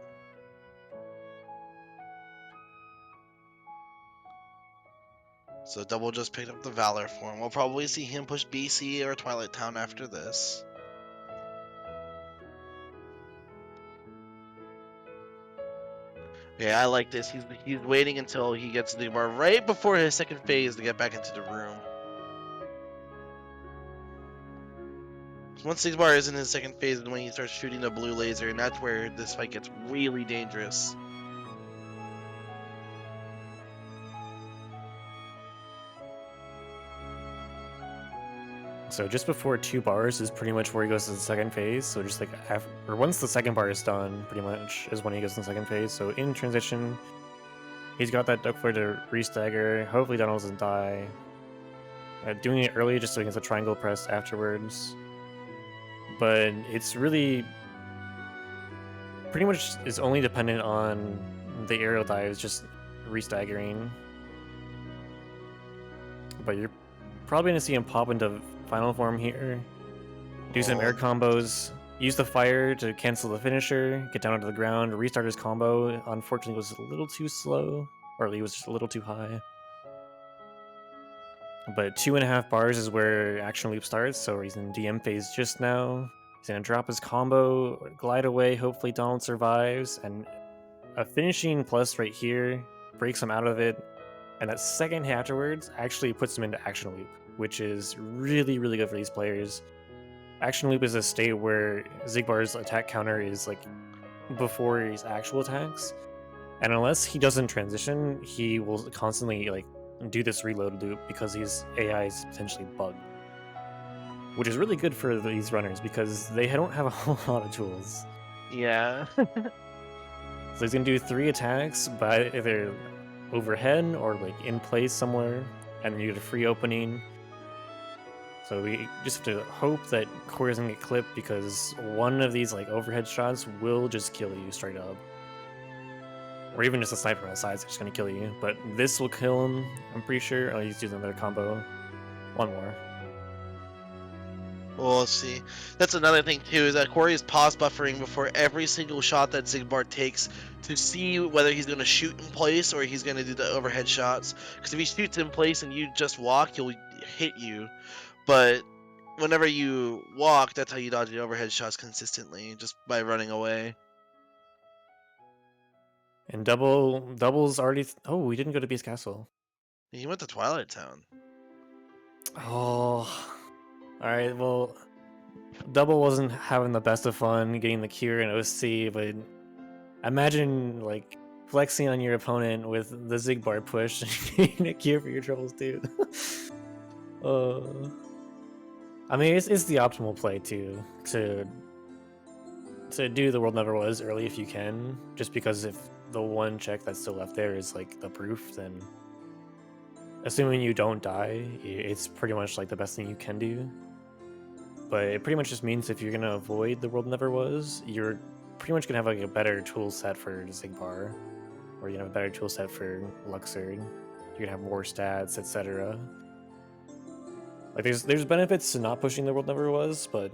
So Double just picked up the Valor form. We'll probably see him push BC or Twilight Town after this. Yeah, I like this. He's waiting until he gets the bar right before his second phase to get back into the room. Once Sigbar is in his second phase is when he starts shooting the blue laser, and that's where this fight gets really dangerous. So just before 2 bars is pretty much where he goes to the second phase. So just like once the second bar is done, pretty much is when he goes to the second phase. So in transition, he's got that duck flare to re-stagger. Hopefully Donald doesn't die. Doing it early just so he gets a triangle press afterwards. But it's really pretty much is only dependent on the aerial dives just re-staggering. But you're probably going to see him pop into final form here. Do some air combos. Use the fire to cancel the finisher. Get down onto the ground. Restart his combo. Unfortunately, it was a little too slow. Or he was just a little too high. But 2.5 bars is where action loop starts. So he's in DM phase just now. He's going to drop his combo. Glide away. Hopefully Donald survives. And a finishing plus right here breaks him out of it. And that second hit afterwards actually puts him into action loop, which is really, really good for these players. Action loop is a state where Zigbar's attack counter is like before his actual attacks, and unless he doesn't transition, he will constantly like do this reload loop because his AI is potentially bugged, which is really good for these runners because they don't have a whole lot of tools. Yeah. So he's gonna do 3 attacks, but either overhead or like in place somewhere, and you get a free opening. So we just have to hope that Corey doesn't get clipped because one of these like overhead shots will just kill you straight up. Or even just a sniper on the sides is just gonna kill you. But this will kill him, I'm pretty sure. Oh, he's using another combo. One more. Well, let's see. That's another thing too, is that Corey is pause buffering before every single shot that Zigbar takes to see whether he's going to shoot in place or he's going to do the overhead shots. Because if he shoots in place and you just walk, he'll hit you. But whenever you walk, that's how you dodge the overhead shots consistently, just by running away. And double's already. Oh, we didn't go to Beast Castle. He went to Twilight Town. Oh. Alright, well, Double wasn't having the best of fun getting the cure in OC, but imagine, like, flexing on your opponent with the Zigbar push and getting a cure for your troubles, dude. I mean, it's the optimal play, too, to do the World Never Was early if you can, just because if the one check that's still left there is, like, the proof, then assuming you don't die, it's pretty much, like, the best thing you can do. But it pretty much just means if you're gonna avoid the World Never Was, you're pretty much gonna have like a better tool set for Zigbar, or you're gonna have a better tool set for Luxord. You're gonna have more stats, etc. Like there's benefits to not pushing the World Never Was, but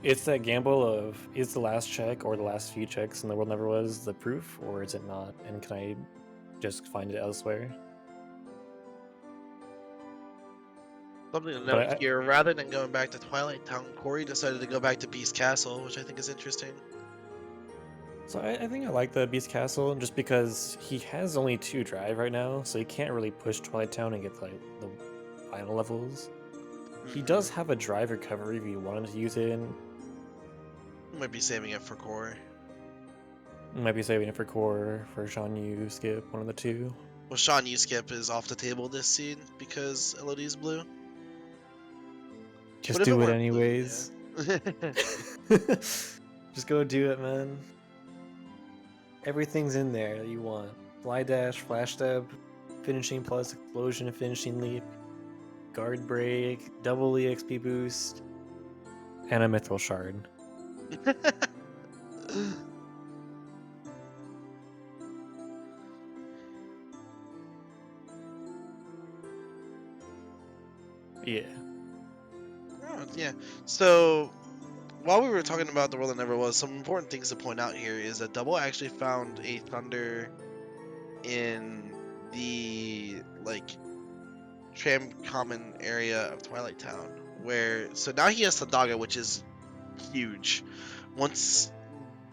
it's that gamble of is the last check or the last few checks in the World Never Was the proof, or is it not? And can I just find it elsewhere? Something to note here, rather than going back to Twilight Town, Corey decided to go back to Beast Castle, which I think is interesting. So I think I like the Beast Castle just because he has only 2 drive right now, so he can't really push Twilight Town and get like the final levels. He does have a drive recovery if you wanted to use it in. Might be saving it for Core. Might be saving it for Core, for Sean Yu, Skip, one of the 2. Well, Sean Yu Skip is off the table this scene because LOD's blue. Just do it anyways. Blue, yeah. Just go do it, man. Everything's in there that you want. Fly dash, flash stab, finishing plus, explosion, finishing leap, guard break, double EXP boost, and a mithril shard. Yeah. Oh, yeah. So while we were talking about the world that never was, some important things to point out here is that Double actually found a thunder in the like tram common area of Twilight Town, where so now he has Thundaga, which is huge. Once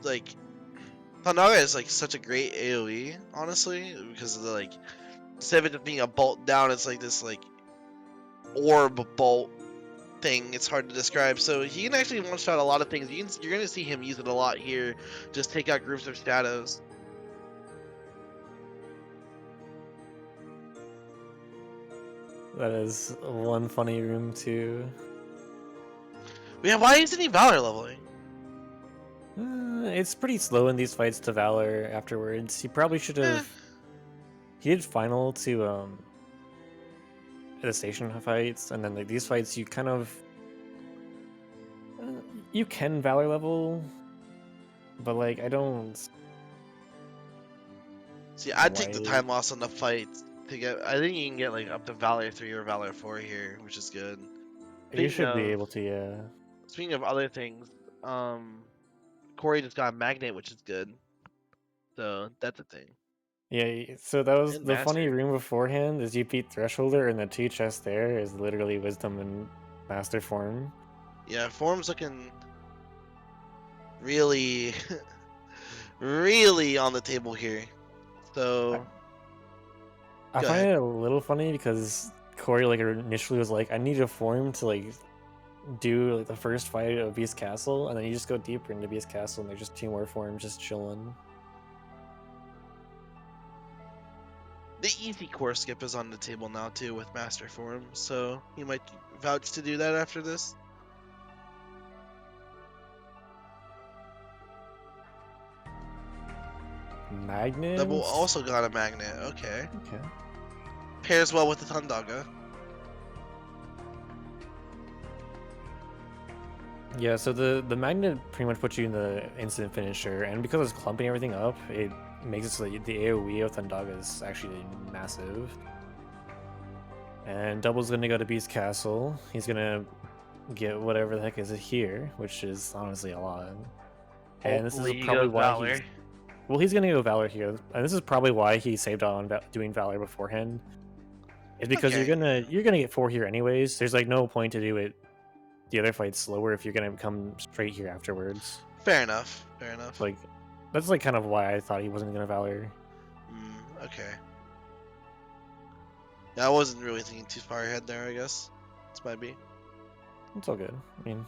like Thundaga is like such a great AoE, honestly, because of the like instead of it just being a bolt down, it's like this like orb bolt thing. It's hard to describe. So he can actually one shot a lot of things. You're gonna see him use it a lot here. Just take out groups of shadows. That is one funny room too. But yeah, why isn't he Valor leveling? It's pretty slow in these fights to Valor afterwards. He probably should have. He did final to the station fights, and then like these fights, you kind of you can Valor level, but like I don't. See, I'd take the time loss on the fight to get. I think you can get like up to Valor 3 or Valor 4 here, which is good. You should be able to, yeah. Speaking of other things, Corey just got a magnet, which is good. So that's a thing. Yeah, so that was And the funny Master. room beforehand. Is you beat Thresholder, and the two chests there is literally Wisdom and Master form. Yeah, form's looking really, really on the table here. So I go find ahead. it a little funny because Corey like initially was like, I need a form to like do like the first fight of Beast Castle, and then you just go deeper into Beast Castle, and there's just two more forms just chilling. The easy core skip is on the table now too with Master form, so he might vouch to do that after this. Magnet? Double also got a magnet. Okay. Okay. Pairs well with the Thundaga. Yeah, so the magnet pretty much puts you in the instant finisher, and because it's clumping everything up, it makes it so that the AoE of Thundaga is actually massive. And Double's gonna go to Beast Castle. He's gonna get whatever the heck is here, which is honestly a lot. And this is probably why he's... Well, he's gonna go Valor here, and this is probably why he saved on doing Valor beforehand. Is because you're gonna get 4 here anyways. There's like no point to do it the other fight's slower if you're gonna come straight here afterwards. Fair enough. Fair enough. Like, that's like kind of why I thought he wasn't gonna Valor. Okay. Yeah, I wasn't really thinking too far ahead there, I guess. This might be. It's all good. I mean,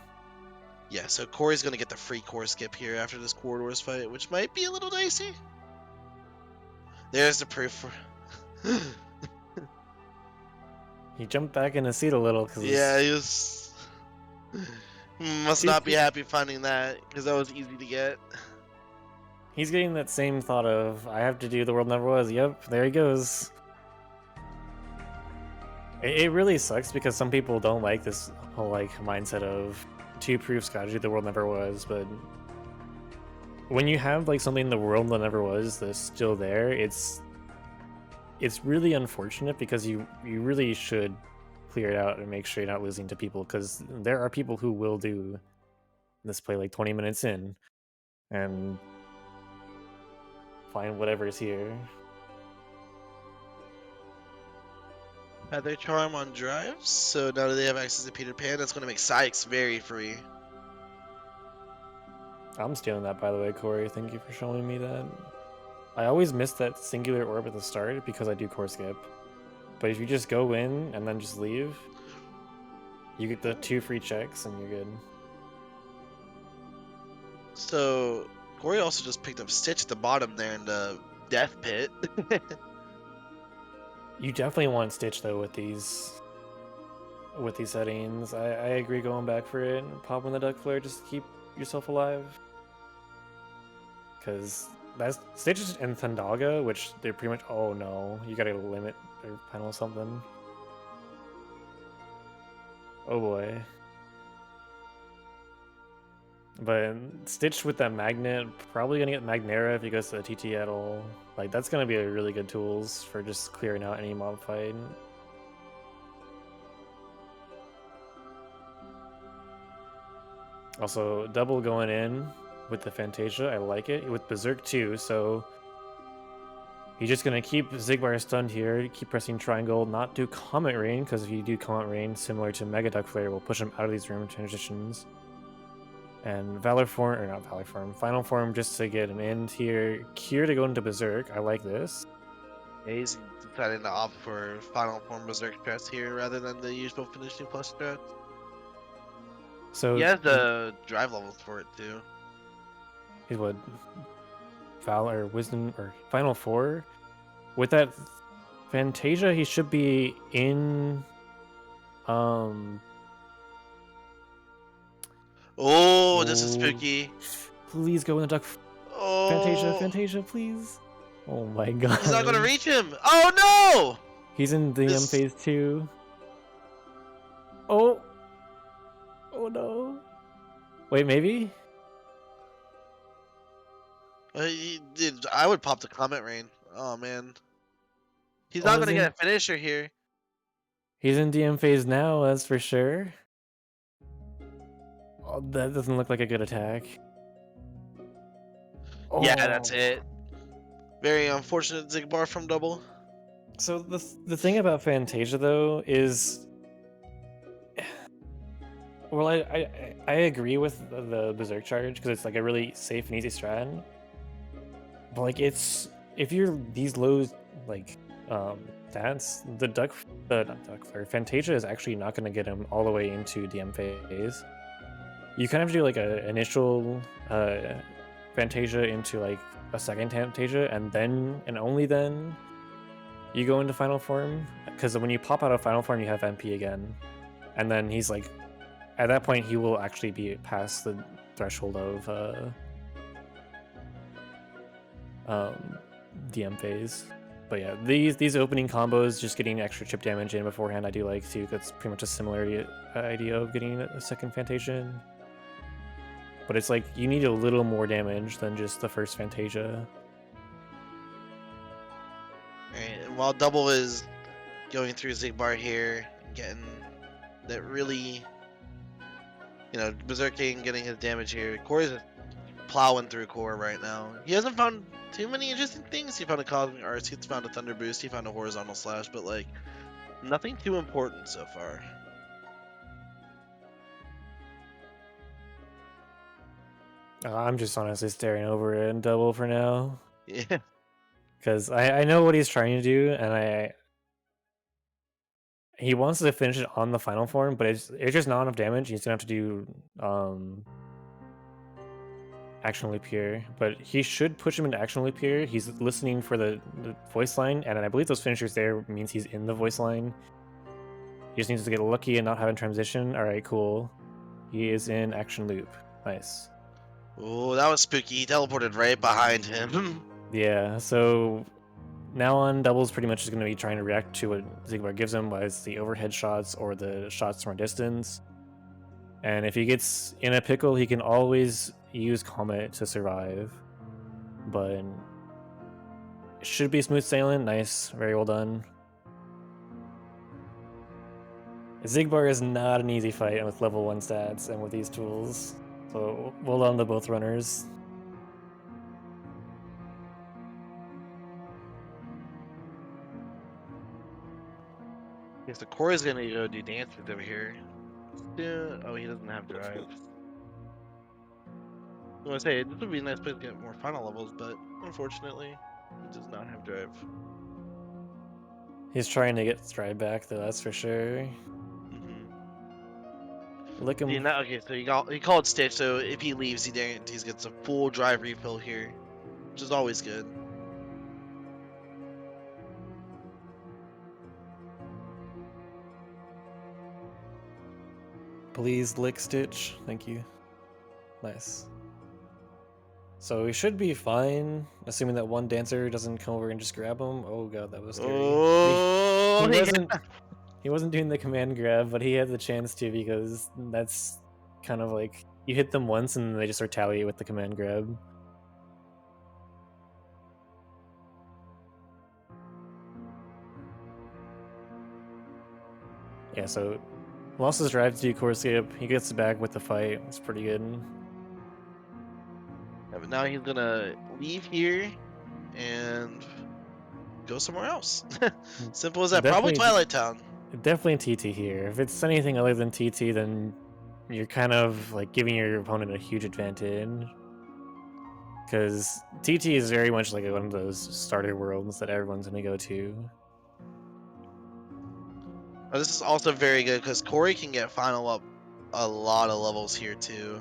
yeah, so Corey's gonna get the free core skip here after this Corridors fight, which might be a little dicey. There's the proof for... he jumped back in his seat a little because yeah, he was... must not be happy finding that, because that was easy to get. he's getting that same thought of, I have to do the world never was. Yep, there he goes. It really sucks because some people don't like this whole like mindset of 2 proofs gotta do the world never was, but when you have like something the world that never was that's still there, it's really unfortunate because you really should clear it out and make sure you're not losing to people, because there are people who will do this play like 20 minutes in and find whatever's here. Had their charm on drives, so now that they have access to Peter Pan, that's going to make Sykes very free. I'm stealing that, by the way, Corey. Thank you for showing me that. I always miss that singular orb at the start because I do core skip. But if you just go in and then just leave, you get the 2 free checks and you're good. So, Corey also just picked up Stitch at the bottom there in the Death Pit. You definitely want Stitch though with these settings. I agree going back for it. Pop in the duck flare just to keep yourself alive. because that's Stitch and Thundaga, which they're pretty much. Oh no, you gotta limit their panel something. Oh boy. But Stitch with that magnet, probably gonna get Magnera if he goes to the TT at all. Like that's gonna be a really good tools for just clearing out any mob fight. Also, double going in with the Fantasia, I like it. With Berserk too, so he's just gonna keep Zigbar stunned here, keep pressing triangle, not do Comet Rain, because if you do Comet Rain, similar to Mega Duck Flare, will push him out of these room transitions. And Valor Form, or not Valor Form, Final Form just to get him in here. Cure to go into Berserk, I like this. Yeah, he's deciding to opt for Final Form Berserk strats here rather than the usual finishing plus strats. So He has the drive levels for it too. He's what? Valor, Wisdom, or Final Four? With that Fantasia, he should be in Oh, this is spooky. Please go in the duck. Fantasia, Oh, Fantasia, please. Oh my god. he's not gonna reach him. Oh no! He's in the This- phase 2. Oh. Oh no. Wait, maybe? Dude, I would pop the Comet Rain. Oh man. He's Oh, not gonna get a finisher here. He's in DM phase now, that's for sure. Oh, that doesn't look like a good attack. Yeah, that's Oh. it. Very unfortunate Zigbar from double. So the thing about Fantasia though is, well, I agree with the Berserk charge because it's like a really safe and easy strat. But like it's if you're these low like stats, not duck flare, Fantasia is actually not going to get him all the way into DM phase. You kind of do like a initial Fantasia into like a second Fantasia, and then and only then you go into Final Form, because when you pop out of Final Form, you have MP again, and then he's like, at that point, he will actually be past the threshold of DM phase. But yeah, these opening combos, just getting extra chip damage in beforehand, I do like too. That's pretty much a similar idea of getting a second Fantasia in. But it's like you need a little more damage than just the first Fantasia. Alright, and while double is going through Zigbar here, getting that really, berserking, getting his damage here. Corey's plowing through core right now. He hasn't found too many interesting things. He found a Cosmic Arts, he's found a Thunder Boost, he found a Horizontal Slash, but like, nothing too important so far. I'm just honestly staring over it in double for now. Yeah. Because I know what he's trying to do, and he wants to finish it on the Final Form, but it's just not enough damage. He's gonna have to do Action Loop here, but he should push him into Action Loop here. He's listening for the voice line, and I believe those finishers there means he's in the voice line. He just needs to get lucky and not have a transition. All right, cool. He is in Action Loop. Nice. Oh, that was spooky. He teleported right behind him. Yeah, so now on, Double's pretty much just going to be trying to react to what Zigbar gives him, whether it's the overhead shots or the shots from a distance. And if he gets in a pickle, he can always use Comet to survive. But it should be smooth sailing. Nice, very well done. Zigbar is not an easy fight with level 1 stats and with these tools. So well done to both runners. Okay, so Corey's gonna go do dances over here. Yeah. Oh, he doesn't have drive. I was gonna say, this would be a nice place to get more final levels, but unfortunately, he does not have drive. He's trying to get stride back though, that's for sure. Lick him. Okay, so he called Stitch, so if he leaves, he guarantees gets a full drive refill here, which is always good. Please lick Stitch. Thank you. Nice. So he should be fine, assuming that one dancer doesn't come over and just grab him. Oh god, that was scary. But Oh, he yeah. wasn't doing the command grab, but he had the chance to because that's kind of like you hit them once and they just retaliate with the command grab. Yeah, so lost his drive to do core skip. He gets back with the fight. It's pretty good. Yeah, but now he's gonna leave here and go somewhere else. Simple as that. Probably Definitely, Twilight Town. definitely TT here. If it's anything other than TT, then you're kind of like giving your opponent a huge advantage. Because TT is very much like one of those starter worlds that everyone's gonna go to. Oh, this is also very good because Corey can get final up a lot of levels here too.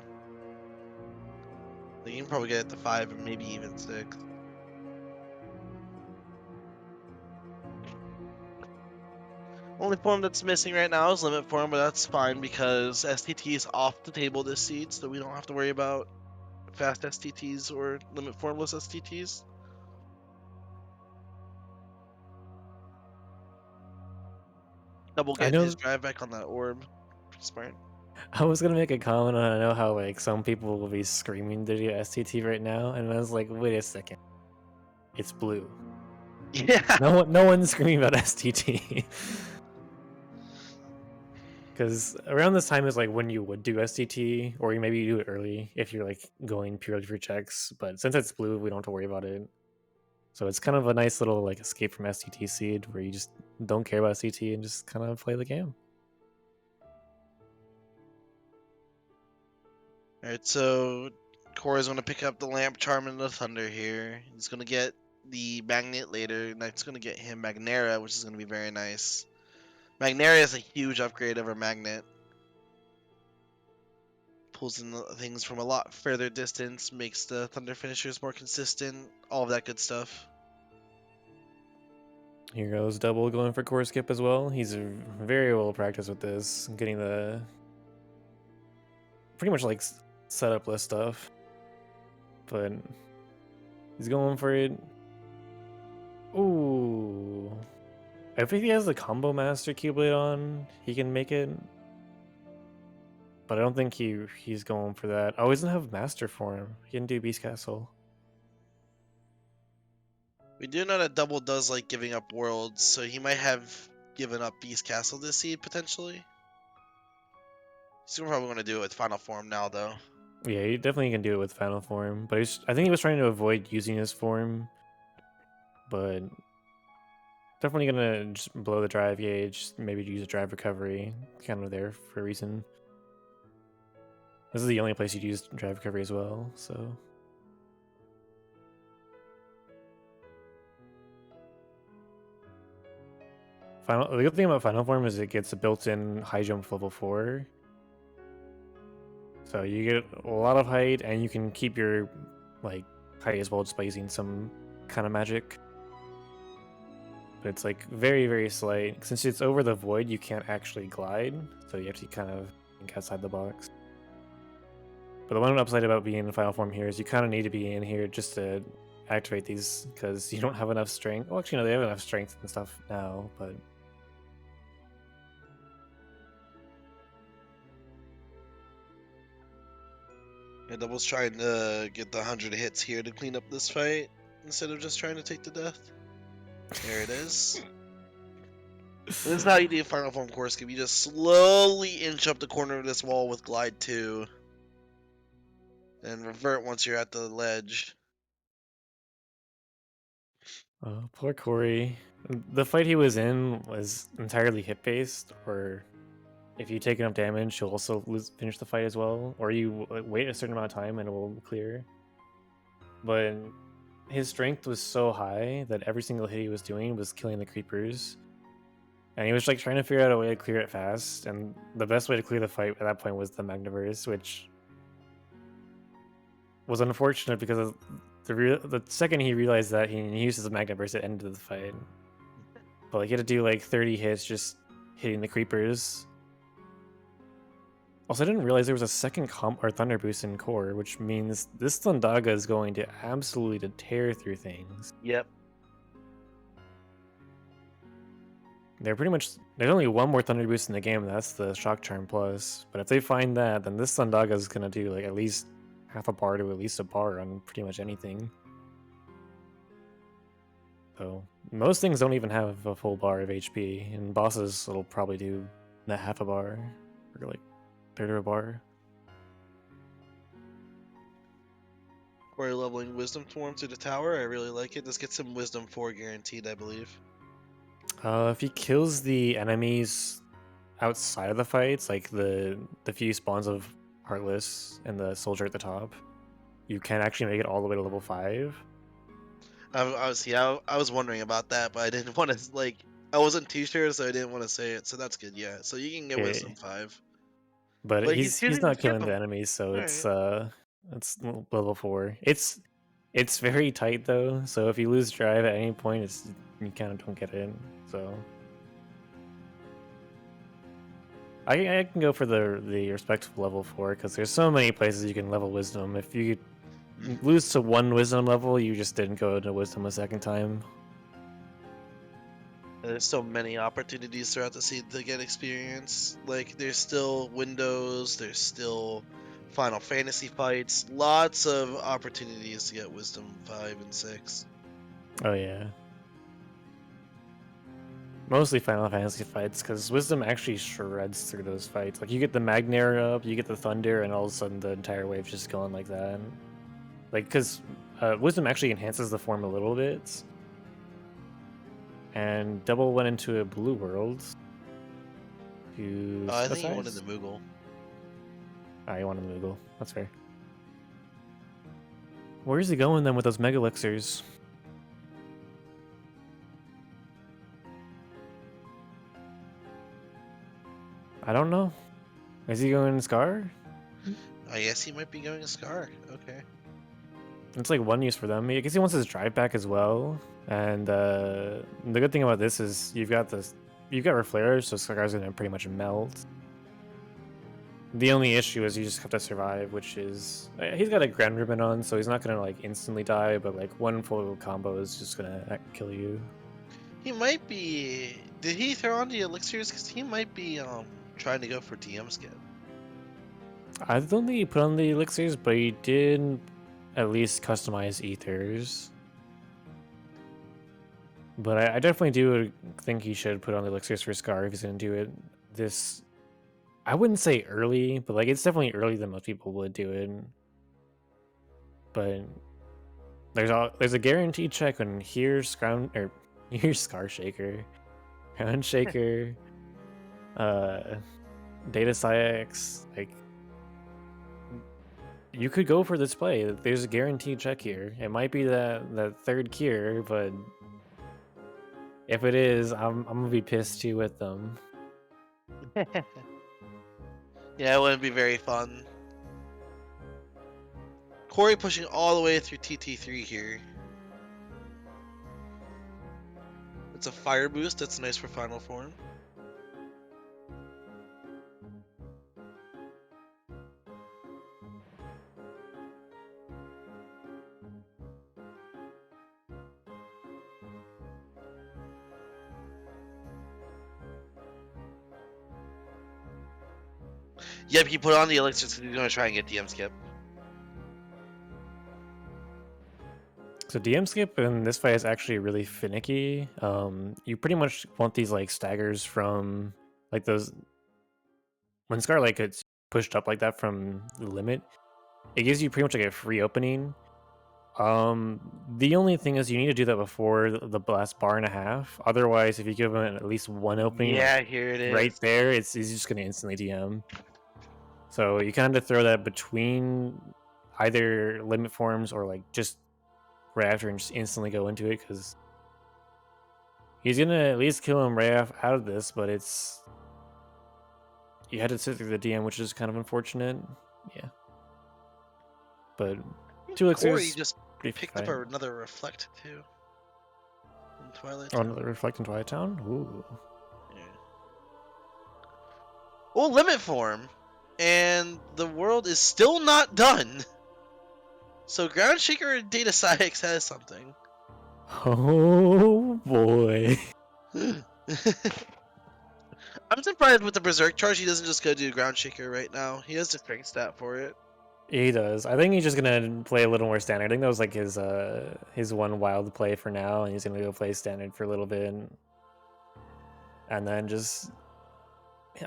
Like, you can probably get it to 5 and maybe even 6. Only form that's missing right now is limit form, but that's fine because STT is off the table this seed, so we don't have to worry about fast STTs or limit formless STTs. Double I getting his know drive back on that orb. Pretty smart. I was gonna make a comment on I know how like some people will be screaming to do STT right now, and I was like, wait a second, it's blue. Yeah. No one's screaming about STT. Because around this time is like when you would do STT, or maybe you do it early if you're like going purely for checks. But since it's blue, we don't have to worry about it. So it's kind of a nice little like escape from STT seed where you just don't care about STT and just kind of play the game. Alright, so Corey's going to pick up the Lamp Charm and the Thunder here. He's going to get the Magnet later, and that's going to get him Magnera, which is going to be very nice. Magnera is a huge upgrade over Magnet. Pulls in things from a lot further distance, makes the Thunder finishers more consistent, all of that good stuff. Here goes Double going for core skip as well. He's very well practiced with this, getting the pretty much like setup list stuff. But he's going for it. Ooh. I think he has the combo master Keyblade on. He can make it. But I don't think he's going for that. Oh, he doesn't have master form. He can do Beast Castle. We do know that Double does like giving up worlds, so he might have given up Beast Castle this seed potentially. He's probably going to do it with Final Form now, though. Yeah, he definitely can do it with final form. But I think he was trying to avoid using his form. But definitely gonna just blow the drive gauge. Maybe use a drive recovery. Kind of there for a reason. This is the only place you'd use drive recovery as well. So. The good thing about Final Form is it gets a built-in high jump level 4. So you get a lot of height, and you can keep your like height as well just by using some kind of magic. But it's like very, very slight. Since it's over the void, you can't actually glide, so you have to kind of think outside the box. But the one upside about being in Final Form here is you kind of need to be in here just to activate these, because you don't have enough strength. Well, actually, no, they have enough strength and stuff now, but Yeah, Double's trying to get the 100 hits here to clean up this fight instead of just trying to take the death. There it is. This is how you do Final Form Core Skip. You just slowly inch up the corner of this wall with Glide 2. And revert once you're at the ledge. oh, poor Corey. The fight he was in was entirely hit-based, or if you take enough damage, you'll also finish the fight as well, or you wait a certain amount of time and it will clear. But his strength was so high that every single hit he was doing was killing the creepers. And he was like trying to figure out a way to clear it fast, and the best way to clear the fight at that point was the Magniverse, which was unfortunate because the second he realized that, he used his Magniverse at end of the fight. But like he had to do like 30 hits just hitting the creepers. Also, I didn't realize there was a second comp or thunder boost in core, which means this Thundaga is going to absolutely to tear through things. Yep. They're pretty much there's only one more thunder boost in the game, and that's the shock charm plus. But if they find that, then this Thundaga is gonna do like at least half a bar to at least a bar on pretty much anything. So most things don't even have a full bar of HP, and bosses it'll probably do that half a bar or like third of a bar. Corey leveling Wisdom Form to the tower. I really like it. Let's get some Wisdom 4 guaranteed, I believe. If he kills the enemies outside of the fights, like the few spawns of Heartless and the soldier at the top, you can actually make it all the way to level 5. I was wondering about that, but I didn't want to like. I wasn't too sure, so I didn't want to say it. So that's good. Yeah. So you can get Wisdom Okay. 5. But But he's he's choosing to not skip killing him. the enemies, so Alright. it's level 4. It's very tight though, so if you lose drive at any point, you kind of don't get it. So I can go for the respectful level 4 because there's so many places you can level wisdom. If you lose to one wisdom level, you just didn't go into wisdom a second time. There's so many opportunities throughout the season to get experience. Like there's still Windows, there's still Final Fantasy fights, lots of opportunities to get Wisdom 5 and 6. Oh yeah. Mostly Final Fantasy fights, because Wisdom actually shreds through those fights. Like, you get the Magnair up, you get the Thunder, and all of a sudden the entire wave's just going like that. Like, because Wisdom actually enhances the form a little bit. And Double went into a blue world. To I think he wanted synthesize? the Moogle. Ah, you wanted the Moogle. That's fair. Where is he going then with those Mega Elixirs? I don't know. Is he going Scar? I guess he might be going a Scar. Okay. It's like one use for them. I guess he wants his drive back as well. And the good thing about this is you've got Reflare, so Scar's gonna pretty much melt. The only issue is you just have to survive, which is he's got a Grand Ribbon on, so he's not gonna like instantly die, but like one full combo is just gonna kill you. He might be. Did he throw on the elixirs? Because he might be trying to go for DM skip. I don't think he put on the elixirs, but he did at least customize ethers. But I definitely do think he should put on the elixirs for Scar if he's gonna do it this. I wouldn't say early, but like it's definitely early than most people would do it. But there's a guaranteed check on here's ground or here's Scar Shaker, Ground Shaker, Data Psyx. Like you could go for this play. There's a guaranteed check here. It might be that third cure, but if it is, I'm gonna be pissed too with them. Yeah, it wouldn't be very fun. Corey pushing all the way through TT3 here. It's a fire boost. That's nice for final form. Yep, he put on the elixirs because he's going to try and get DM skip. So DM skip in this fight is actually really finicky. You pretty much want these like staggers from like those when Scar like gets pushed up like that from the limit. It gives you pretty much like a free opening. The only thing is you need to do that before the last bar and a half. Otherwise, if you give him at least one opening, Yeah, like here it is. right there, he's just gonna instantly DM. So you kind of throw that between either limit forms or like just right after and just instantly go into it because he's gonna at least kill him right out of this, but you had to sit through the DM, which is kind of unfortunate. Yeah, but two Corey elixirs just pretty picked up fine. another reflect too. In Twilight Oh, Town. another Reflect in Twilight Town. Ooh. Yeah. Oh, limit form. and the world is still not done. So Ground Shaker Data Science has something. Oh boy. I'm surprised with the Berserk charge he doesn't just go do Ground Shaker right now. He has the strength stat for it. He does. I think he's just gonna play a little more standard. I think that was like his one wild play for now, and he's gonna go play standard for a little bit, and then just.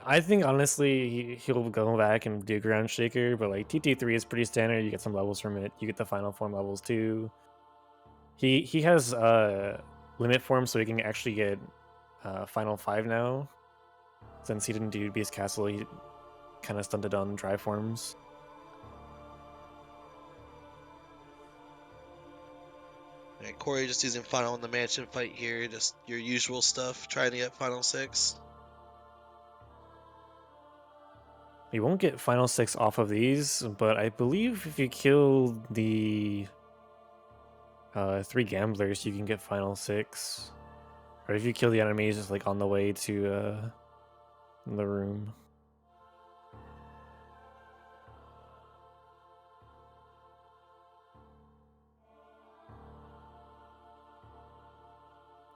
I think honestly he'll go back and do Ground Shaker, but like TT3 is pretty standard. You get some levels from it. You get the final form levels too. He has limit form, so he can actually get final 5 now. Since he didn't do Beast Castle, he kind of stunted on dry forms. And Corey just using final in the mansion fight here, just your usual stuff, trying to get final 6. You won't get final 6 off of these, but I believe if you kill the 3 gamblers, you can get final 6. Or if you kill the enemies just like on the way to the room.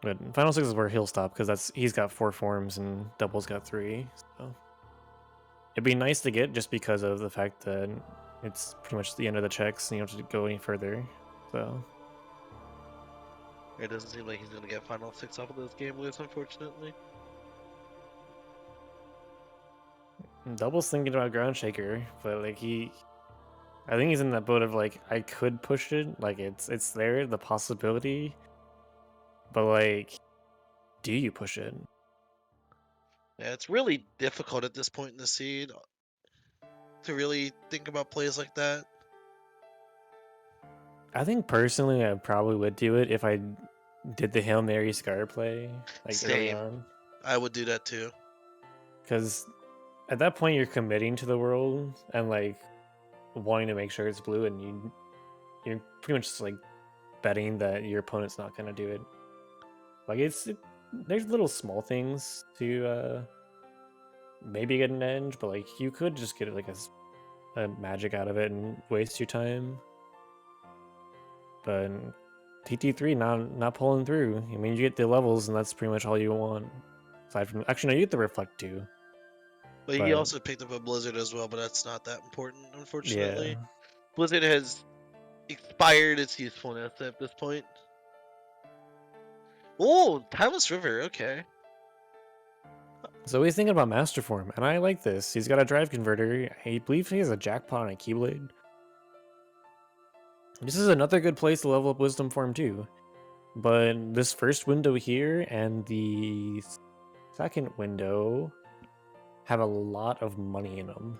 But final 6 is where he'll stop because he's got 4 forms and Double's got 3. So it'd be nice to get just because of the fact that it's pretty much the end of the checks and you don't have to go any further. So It doesn't seem like he's going to get final 6 off of those game lists, unfortunately. Double's thinking about Ground Shaker, but like I think he's in that boat of like I could push it, like it's there, the possibility, but like, do you push it? Yeah, it's really difficult at this point in the seed to really think about plays like that. I think personally, I probably would do it if I did the Hail Mary Scar play like early Same. on, I would do that too. because at that point you're committing to the world and like wanting to make sure it's blue, and you're pretty much just like betting that your opponent's not gonna do it. Like there's little small things to maybe get an edge, but like you could just get like a magic out of it and waste your time. But TT3 not pulling through. I mean, you get the levels, and that's pretty much all you want. Aside from actually, no, you get the reflect too. But he But also picked up a Blizzard as well, but that's not that important, yeah, unfortunately. Blizzard has expired its usefulness at this point. Oh, Timeless River, okay. so he's thinking about Master Form, and I like this. He's got a drive converter. I believe he has a jackpot and a Keyblade. This is another good place to level up Wisdom Form too. But this first window here and the second window have a lot of money in them.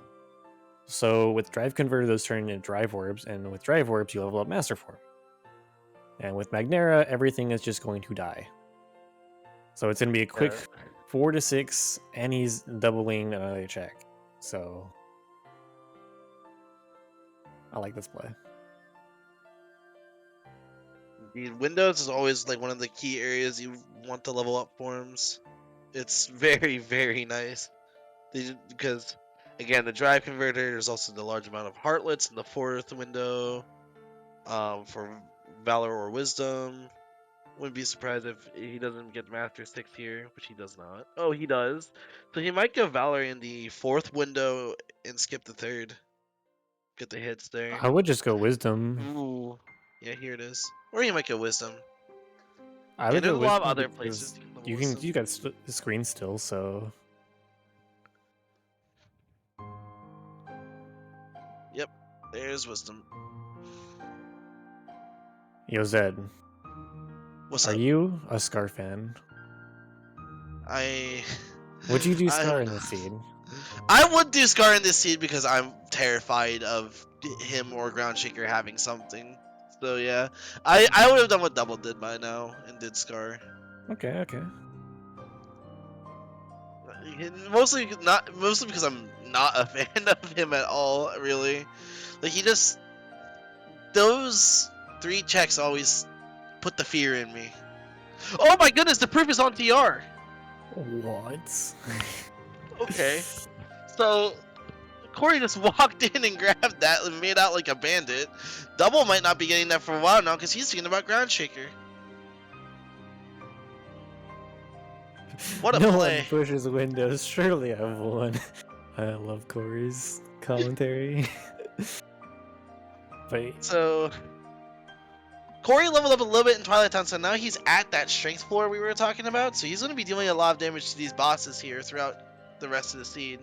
So with Drive Converter, those turn into Drive Orbs, and with Drive Orbs, you level up Master Form. And with Magnera, everything is just going to die. So it's going to be a quick 4 to 6, and he's doubling another check. So I like this play. The Windows is always like one of the key areas you want to level up forms. It's very, very nice. Because, again, the drive converter, there's also the large amount of heartlets in the 4th window for Valor or Wisdom. Wouldn't be surprised if he doesn't get Master 6 here, which he does not. Oh, he does. So he might go Valor in the 4th window and skip the 3rd. Get the hits there. I would just go Wisdom. Ooh. Yeah, here it is. Or you might go Wisdom. I Yeah, would there's go a lot of Wisdom other places because you can you got the screen still, so Yep, there's Wisdom. Yo Zed, What's are up? you a Scar fan? I Would you do I Scar in this seed? I would do Scar in this seed because I'm terrified of him or Ground Shaker having something. So yeah, I would have done what Double did by now and did Scar. Okay. Mostly because I'm not a fan of him at all, really. Like those 3 checks always put the fear in me. Oh my goodness, the proof is on TR. What? Okay. So Corey just walked in and grabbed that and made out like a bandit. Double might not be getting that for a while now because he's thinking about Ground Shaker. What a No play. one pushes windows. Surely I've won. I love Corey's commentary. But So Corey leveled up a little bit in Twilight Town, so now he's at that strength floor we were talking about. So he's going to be dealing a lot of damage to these bosses here throughout the rest of the seed.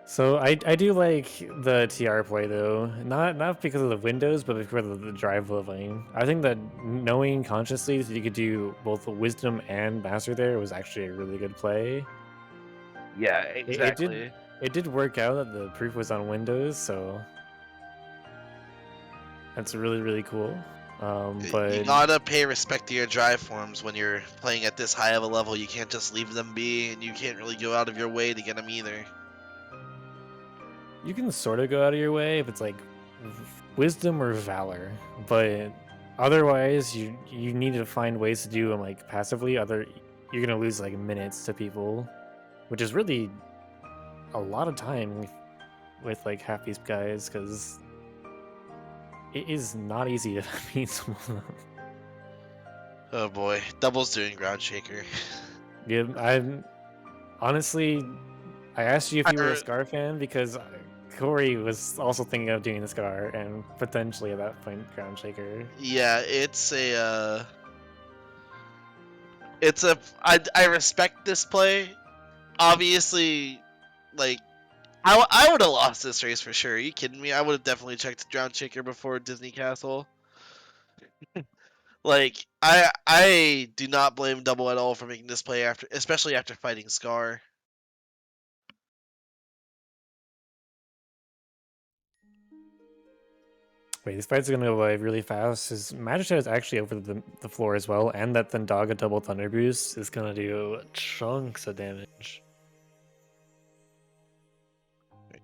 so I do like the TR play though, not because of the windows, but because of the drive leveling. I think that knowing consciously that you could do both the wisdom and master there was actually a really good play. Yeah, It did work out that the proof was on windows, so that's really cool. But you gotta pay respect to your drive forms when you're playing at this high of a level. You can't just leave them be, and you can't really go out of your way to get them either. you can sort of go out of your way if it's like wisdom or valor, but otherwise you need to find ways to do them like passively. You're gonna lose like minutes to people, which is really a lot of time with like half these guys because it is not easy to beat someone. Oh boy, Double's doing Ground Shaker. Yeah, I'm honestly. I asked you if you were a I- Scar fan because Corey was also thinking of doing the Scar and potentially at that point Ground Shaker. Yeah, I respect this play. Obviously, like I would have lost this race for sure. Are you kidding me? I would have definitely checked Ground Shaker before Disney Castle. Like I do not blame Double at all for making this play after, especially after fighting Scar. Wait, this fight's gonna go by really fast. His Magistrate is actually over the floor as well, and that Thundaga double Thunder Boost is gonna do chunks of damage.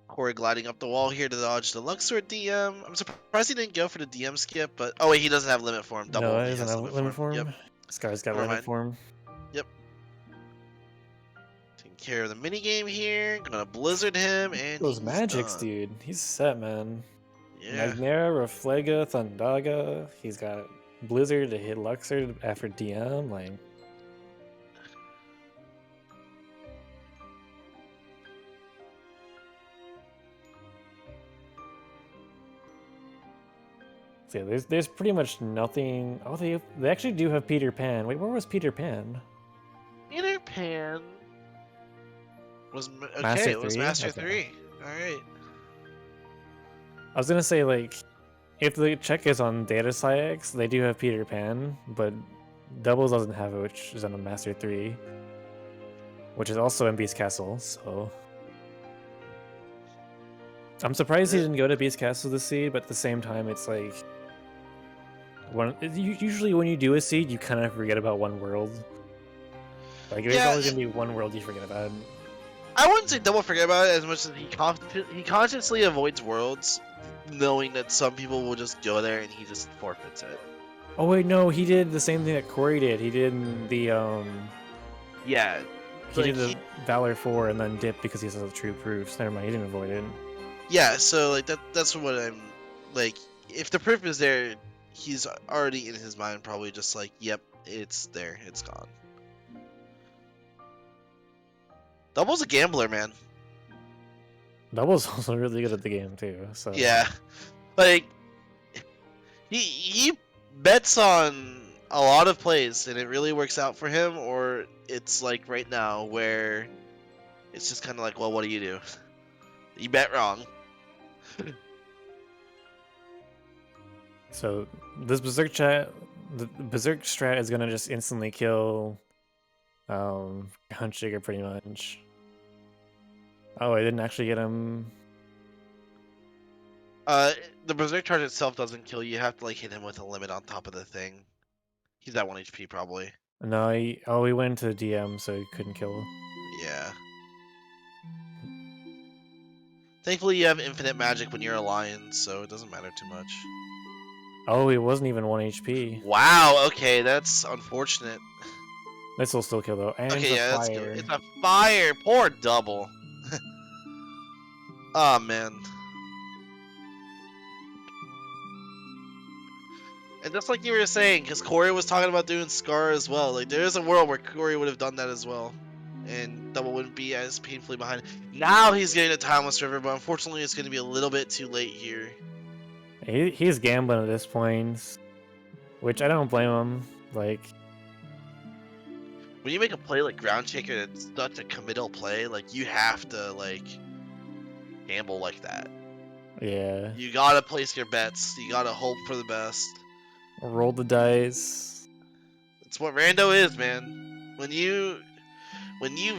Corey gliding up the wall here to dodge the Luxor DM. I'm surprised he didn't go for the DM skip, but oh wait, he doesn't have limit form. Double No, that only isn't has a limit form. Yep. Scar's got Never limit mind. form. Yep. Taking care of the mini game here. Gonna blizzard him and Those he's magics, done. dude. He's set, man. Yeah. Magnera, Reflega, Thundaga. He's got Blizzard to hit Luxor after DM. Like, so yeah, there's pretty much nothing. Oh, they actually do have Peter Pan. Wait, where was Peter Pan? Peter Pan was okay. Master It was 3? Master Okay. 3. All right. I was gonna say like, if the check is on Data Psyx, they do have Peter Pan, but Doubles doesn't have it, which is on the Master 3, which is also in Beast Castle. So I'm surprised he didn't go to Beast Castle this seed, but at the same time, it's like usually when you do a seed, you kind of forget about one world. Like there's Yeah, always gonna be one world you forget about. I wouldn't say Double forget about it as much as he consciously avoids worlds, knowing that some people will just go there and he just forfeits it. Oh wait, no, he did the same thing that Corey did. He did the Yeah. he Like, did the Valor 4 and then dip because he has the true proofs. Never mind, he didn't avoid it. Yeah, so like that's what I'm like. If the proof is there, he's already in his mind probably just like, yep, it's there, it's gone. Double's a gambler, man. Double's also really good at the game too. So Yeah, like he bets on a lot of plays and it really works out for him, or it's like right now where it's just kind of like, well, what do you do? You bet wrong. So this Berserk the Berserk strat is gonna just instantly kill Hunt Shaker pretty much. Oh, I didn't actually get him. The Berserk charge itself doesn't kill you. You have to like hit him with a limit on top of the thing. He's at 1 HP probably. No, he went into the DM, so he couldn't kill. Yeah. Thankfully, you have infinite magic when you're a lion, so it doesn't matter too much. Oh, he wasn't even 1 HP. Wow. Okay, that's unfortunate. This will still kill though. And Okay, it's yeah, a that's fire. good. It's a fire. Poor Double. Oh man. And just like you were saying, because Corey was talking about doing Scar as well. Like there is a world where Corey would have done that as well, and Double wouldn't be as painfully behind. Now he's getting a Timeless River, but unfortunately, it's going to be a little bit too late here. He's gambling at this point, which I don't blame him. Like, when you make a play like Ground Shaker, it's such a committal play. Like you have to like gamble like that. yeah, You gotta place your bets. You gotta hope for the best. roll the dice. It's what Rando is, man. When you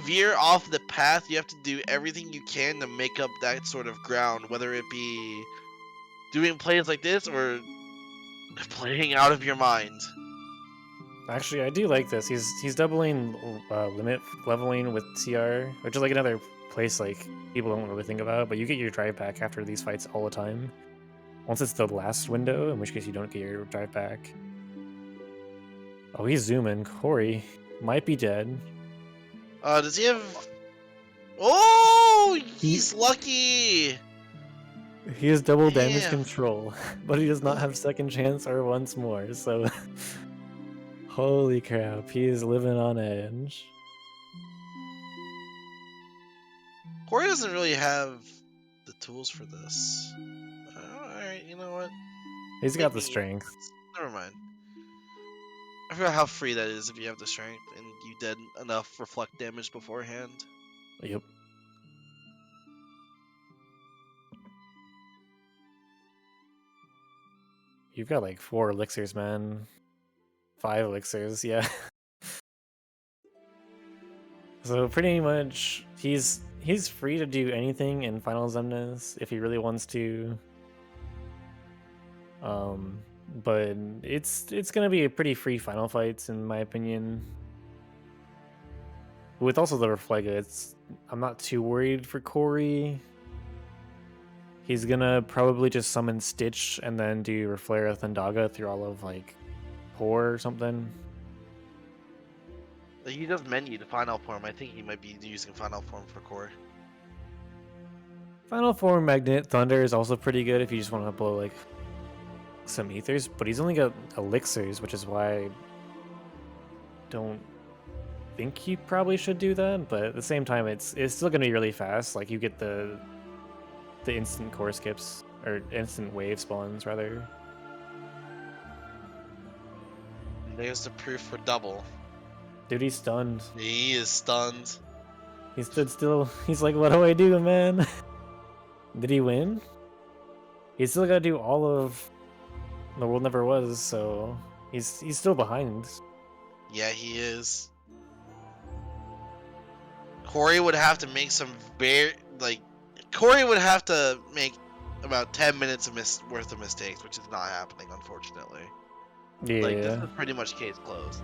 veer off the path, you have to do everything you can to make up that sort of ground, whether it be doing plays like this or playing out of your mind. Actually, I do like this. He's doubling limit leveling with TR, which is like another place like people don't really think about. But you get your drive back after these fights all the time. Once it's the last window, in which case you don't get your drive back. Oh, he's zooming. Corey might be dead. Does he have? Oh, he's lucky. He has double damage Damn. control, but he does not have second chance or once more. So, holy crap, he is living on edge. Corey doesn't really have the tools for this. Alright, you know what? He's got the strength. Never mind. I forgot how free that is if you have the strength and you did enough reflect damage beforehand. Yep. You've got like 4 elixirs, man. 5 elixirs, yeah. So pretty much, he's free to do anything in Final Xemnas if he really wants to. But it's gonna be a pretty free final fights in my opinion. With also the Reflega, I'm not too worried for Corey. He's gonna probably just summon Stitch and then do Reflare Thundaga through all of like Pour or something. He does menu the final form. I think he might be using final form for Core. Final form Magnet Thunder is also pretty good if you just want to blow like some ethers, but he's only got elixirs, which is why I don't think he probably should do that. But at the same time, it's still gonna be really fast. Like you get the instant core skips or instant wave spawns rather. There's the proof for double. Dude, he's stunned. He is stunned. He stood still. He's like, what do I do, man? Did he win? He's still gotta do all of The World Never Was, so he's still behind. Yeah, he is. Corey would have to make some Corey would have to make about 10 minutes worth of mistakes, which is not happening, unfortunately. Yeah. Like, this is pretty much case closed.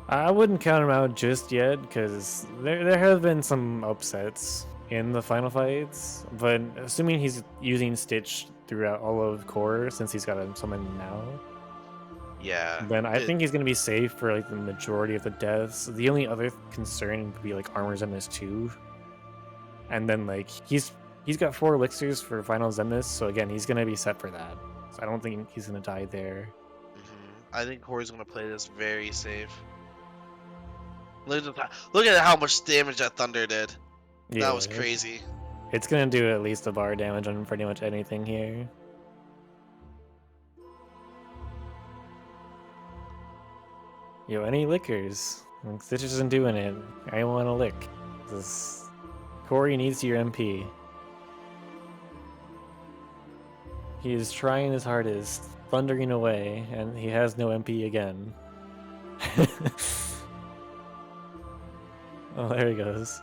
I wouldn't count him out just yet, because there have been some upsets in the final fights, but assuming he's using Stitch throughout all of Core, since he's got him summoned now, yeah, then I think he's going to be safe for like the majority of the deaths. The only other concern would be like Armor Xemnas 2, and then like he's got 4 elixirs for Final Xemnas, so again, he's going to be set for that. So I don't think he's going to die there. I think Corey's going to play this very safe. Look at how much damage that Thunder did. Yeah, that was crazy. It's gonna do at least a bar damage on pretty much anything here. Yo, any lickers? Stitch isn't doing it. I want a lick. Corey needs your MP. He is trying his hardest, thundering away, and he has no MP again. Oh, there he goes.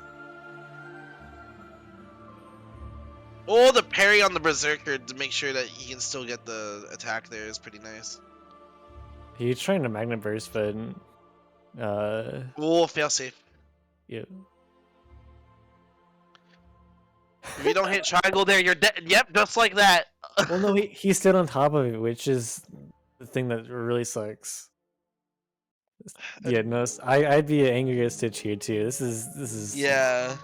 Oh, the parry on the Berserker to make sure that he can still get the attack there is pretty nice. He's trying to Magnet Burst, but... Oh, fail safe. Yeah. If you don't hit triangle there, you're dead. Yep, just like that. Well, no, he stood on top of it, which is the thing that really sucks. Yeah, no, I'd be angry at Stitch here too. This is yeah.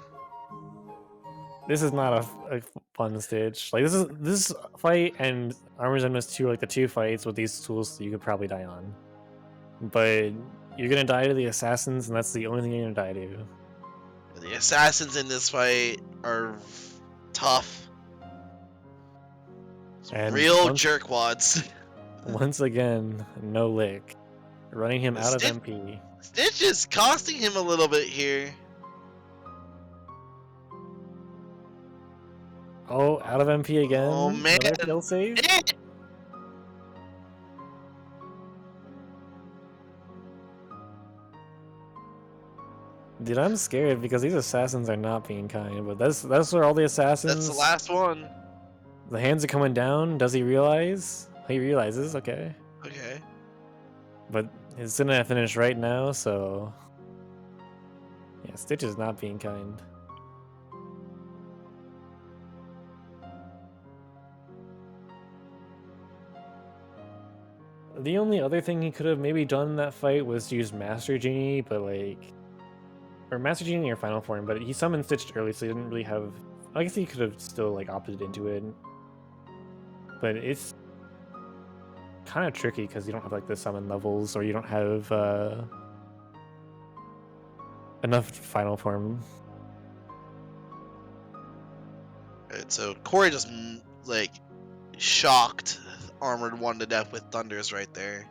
this is not a fun stage. Like this fight and Armor's Endless 2 are like the two fights with these tools that you could probably die on. But you're gonna die to the assassins, and that's the only thing you're gonna die to. The assassins in this fight are tough. And Real jerkwads. Once again, no lick. Running him out of MP. Stitch is costing him a little bit here. Oh, out of MP again. Oh man. Another kill save. Dude, I'm scared because these assassins are not being kind, but that's where all the assassins. That's the last one. The hands are coming down. Does he realize? He realizes, okay. Okay. But it's gonna finish right now, so yeah, Stitch is not being kind. The only other thing he could have maybe done in that fight was use Master Genie, but like, or Master Genie or Final Form, but he summoned Stitch early, so he didn't really have. I guess he could have still like opted into it, but it's kind of tricky because you don't have like the summon levels, or you don't have enough Final Form. Alright, so Corey just like shocked Armored One to death with Thunders right there.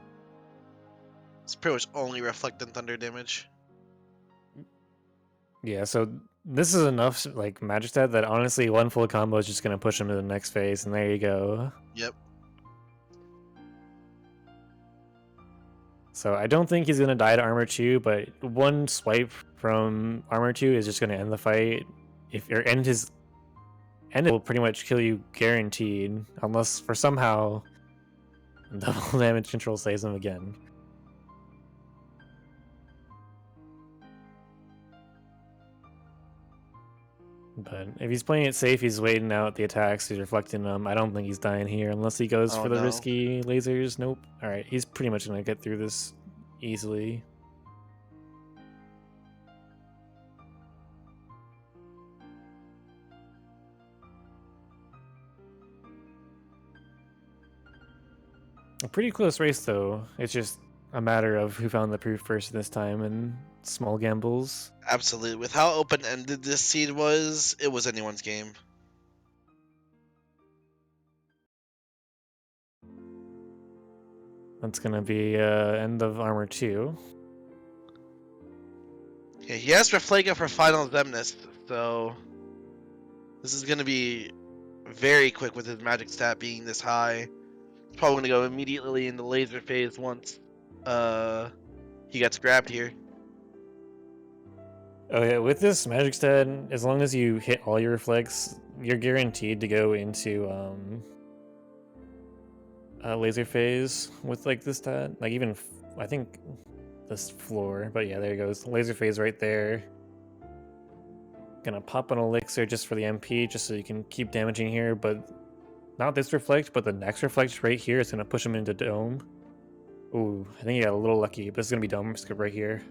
It's pretty much only reflecting Thunder damage. Yeah, so this is enough like magic stat that honestly one full combo is just gonna push him to the next phase, and there you go. Yep. So I don't think he's gonna die to Armor 2, but one swipe from Armor 2 is just gonna end the fight. If or end his end, it will pretty much kill you guaranteed, unless for somehow double damage control saves him again. But if he's playing it safe, he's waiting out the attacks, he's reflecting them. I don't think he's dying here unless he goes for the risky lasers. Nope. Alright, he's pretty much gonna get through this easily. A pretty close race though. It's just a matter of who found the proof first this time and small gambles. Absolutely. With how open-ended this seed was, it was anyone's game. That's gonna be end of Armor 2. Okay, he has Reflega for Final Zemnis, so this is gonna be very quick with his magic stat being this high. He's probably gonna go immediately into laser phase once he gets grabbed here. Oh yeah, with this magic stat, as long as you hit all your reflects, you're guaranteed to go into laser phase with like this stat. Like even I think this floor, but yeah, there it goes. Laser phase right there. Gonna pop an elixir just for the MP, just so you can keep damaging here, but not this reflect, but the next reflect right here is gonna push him into dome. Ooh, I think he got a little lucky, but it's gonna be dome skip right here.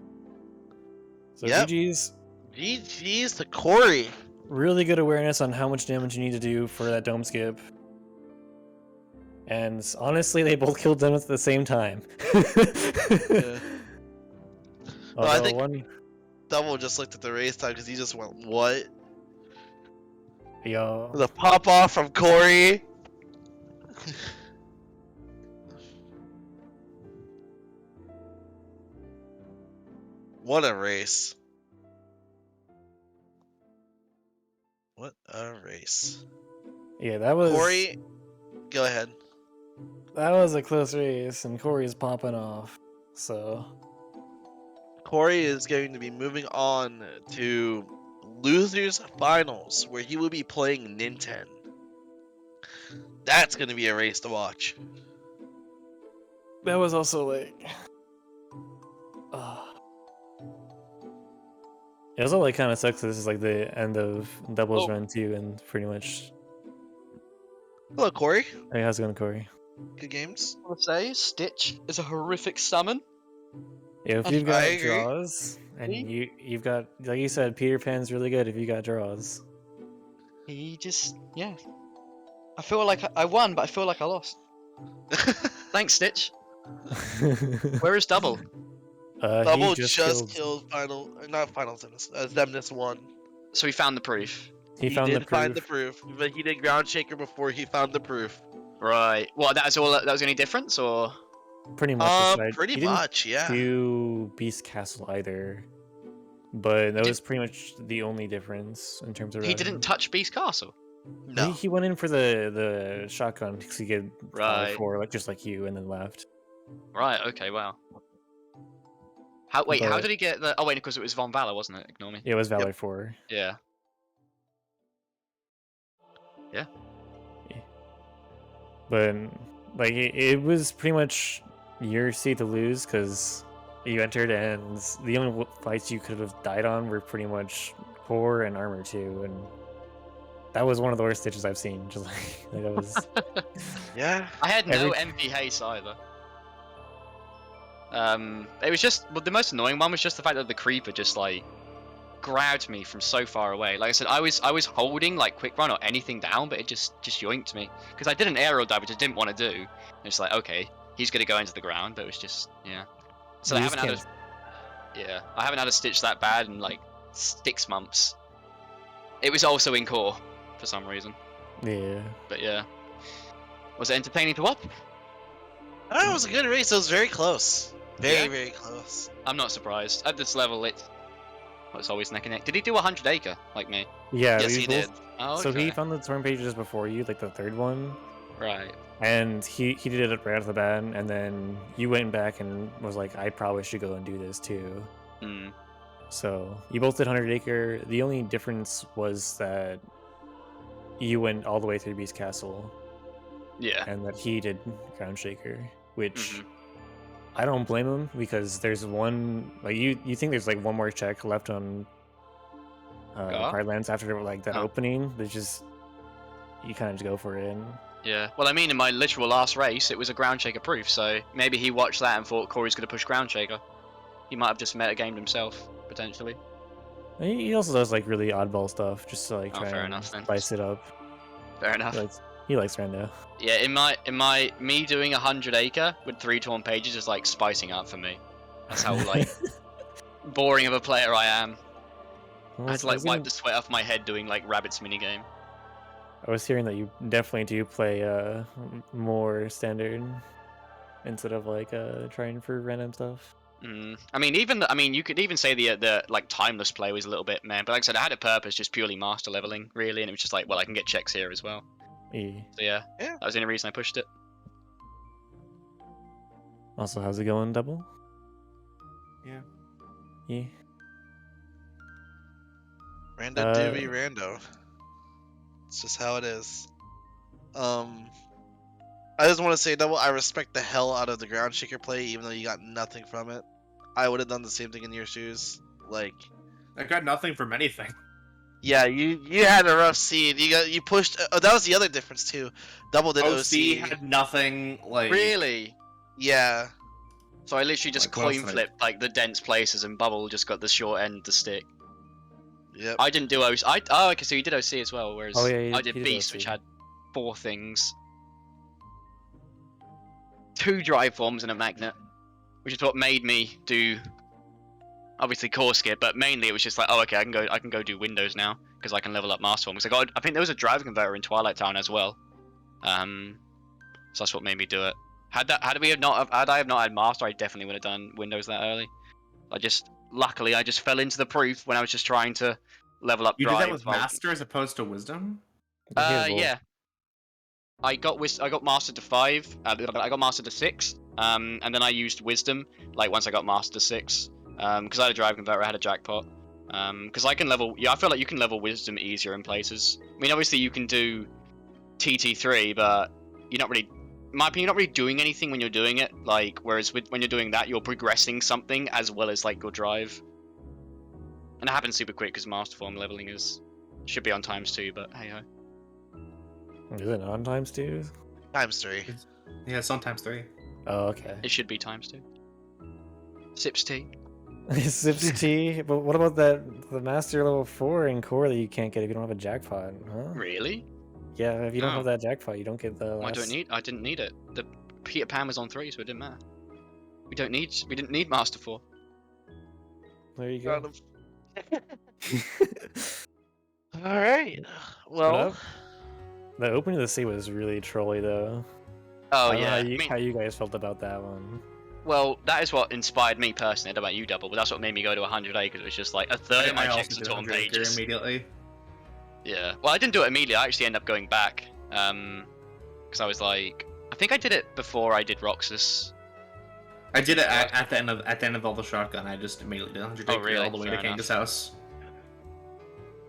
So yep. GG's. GG's to Corey. Really good awareness on how much damage you need to do for that dome skip. And honestly, they both killed them at the same time. Yeah. Well, I think one... Double just looked at the race time because he just went, what? Yo. The pop off from Corey. What a race. What a race. Yeah, that was... Corey, go ahead. That was a close race, and Corey's popping off, so... Corey is going to be moving on to Losers Finals, where he will be playing Ninten. That's going to be a race to watch. That was also like... It also like kind of sucks that this is like the end of Doubles Run 2 and pretty much... Hello, Corey. Hey, how's it going, Corey? Good games. I would say Stitch is a horrific summon. Yeah, if you've got draws, and you've got, like you said, Peter Pan's really good if you got draws. He just, yeah. I feel like I won, but I feel like I lost. Thanks, Stitch. Where is Double? He Double just just killed. killed not Final Zemnis 1. So he found the proof. He He found the did find the proof. proof, but he did ground shaker before he found the proof. Right. Well, that's all. That was the only difference, or Pretty much. Aside, Pretty he didn't much, yeah. do Beast Castle either, but that Did- was pretty much the only difference in terms of. he didn't touch Beast Castle. No. He went in for the shotgun because he could power Right. 4, like just like you, and then left. Right. Okay. Wow. How? Wait. How But- did he get the? Oh wait, because it was Von Valor, wasn't it? Ignore me. Yeah, it was Valor 4. Yeah. But like it was pretty much your seed to lose because you entered, and the only fights you could have died on were pretty much core and armor 2, and that was one of the worst stitches I've seen. Just like that was. Yeah. I had no Every- MP haste either. It was just the most annoying one was just the fact that the creeper just like grabbed me from so far away. Like I said, I was holding like quick run or anything down, but it just yoinked me because I did an aerial dive, which I didn't want to do. And it's like, okay, he's gonna go into the ground, but it was just yeah. So I You haven't just had I haven't had a stitch that bad in like 6 months. It was also in core for some reason, Yeah. but yeah. Was it entertaining to watch? It was a good race. It was very close. Very, Yeah? very close. I'm not surprised. At this level, it's always neck and neck. Did he do 100 acre like me? Yeah. Yes, we he both- did. Oh, So he okay. found the torn pages before you, like the third one, Right. and he did it right off the bat, and then you went back and was like, I probably should go and do this too. Hmm. So you both did 100 acre. The only difference was that you went all the way through Beast Castle, Yeah. and that he did Ground Shaker, which Mhm. I don't blame him because there's one like you think there's like one more check left on Yeah. Parklands after like that Oh. opening. There's just you kind of just go for it. And Yeah. Well, I mean, in my literal last race, it was a ground shaker proof, so maybe he watched that and thought Corey's going to push ground shaker. He might have just metagamed himself, potentially. he also does like really oddball stuff just to like Oh, try fair and enough then. spice it up. Fair enough. He likes Rando. Yeah, me doing 100 acre with 3 torn pages is like spicing up for me. That's how like boring of a player I am. I had to like wipe the sweat off my head doing like Rabbit's minigame. I was hearing that you definitely do play more standard instead of like trying for random stuff. I mean, you could even say the like timeless play was a little bit meh, but like I said, I had a purpose, just purely master leveling, really, and it was just like, well, I can get checks here as well. Yeah. So yeah, Yeah. that was the only reason I pushed it. Also, how's it going, Double? Yeah. Yeah. Rando Dewey Rando. It's just how it is. I just want to say, Double, I respect the hell out of the ground shaker play, even though you got nothing from it. I would have done the same thing in your shoes. Like, I got nothing from anything. yeah, you had a rough seed. You pushed. That was the other difference too. Double did OC. OC had nothing, like... Really? Yeah. So I literally just Like, what else coin did I- flipped like the dense places, and Bubble just got the short end to stick. Yep. I didn't do OC. Oh, okay, so you did OC as well, whereas Oh, yeah, I did he did Beast, OC. which had 4 things. 2 drive forms and a magnet, which is what made me do obviously core skip, but mainly it was just like, oh, okay, I can go do Windows now because I can level up master form. Because I think there was a drive converter in Twilight Town as well, so that's what made me do it. Had I have not had master, I definitely would have done Windows that early. Luckily I just fell into the proof when I was just trying to level up You drive. did that with Master as opposed to Wisdom? Yeah. I got mastered to 5. I got mastered to 6. And then I used wisdom. Like once I got mastered to 6, because I had a drive converter, I had a jackpot. Because I can level. Yeah, I feel like you can level wisdom easier in places. I mean, obviously you can do TT3, but you're not really. In my opinion, you're not really doing anything when you're doing it. Like whereas when you're doing that, you're progressing something as well as like your drive. And it happens super quick because master form leveling should be on ×2, but hey ho. Is it on ×2? ×3. Yeah, sometimes 3. Oh, okay. It should be ×2. Sips tea. Sips tea. But what about the Master Level 4 in core that you can't get if you don't have a jackpot? Huh? Really? Yeah, if you don't No. have that jackpot, you don't get the I last... I didn't need it. The Peter Pan was on 3, so it didn't matter. We didn't need Master 4. There you Got go. him. All right. What Well, up? The opening of the sea was really trolly though. Oh I don't know yeah. how I you, mean, how you guys felt about that one. well, that is what inspired me personally. I don't know about you, Double, but that's what made me go to 100 acres. It was just like a third of my I also checks did are on 100 acre pages. immediately. Yeah. Well, I didn't do it immediately. I actually ended up going back. Because I was like, I think I did it before I did Roxas. I did it at the end of all the shotgun. I just immediately did 100 acre really? all the way Fair to King's enough. house.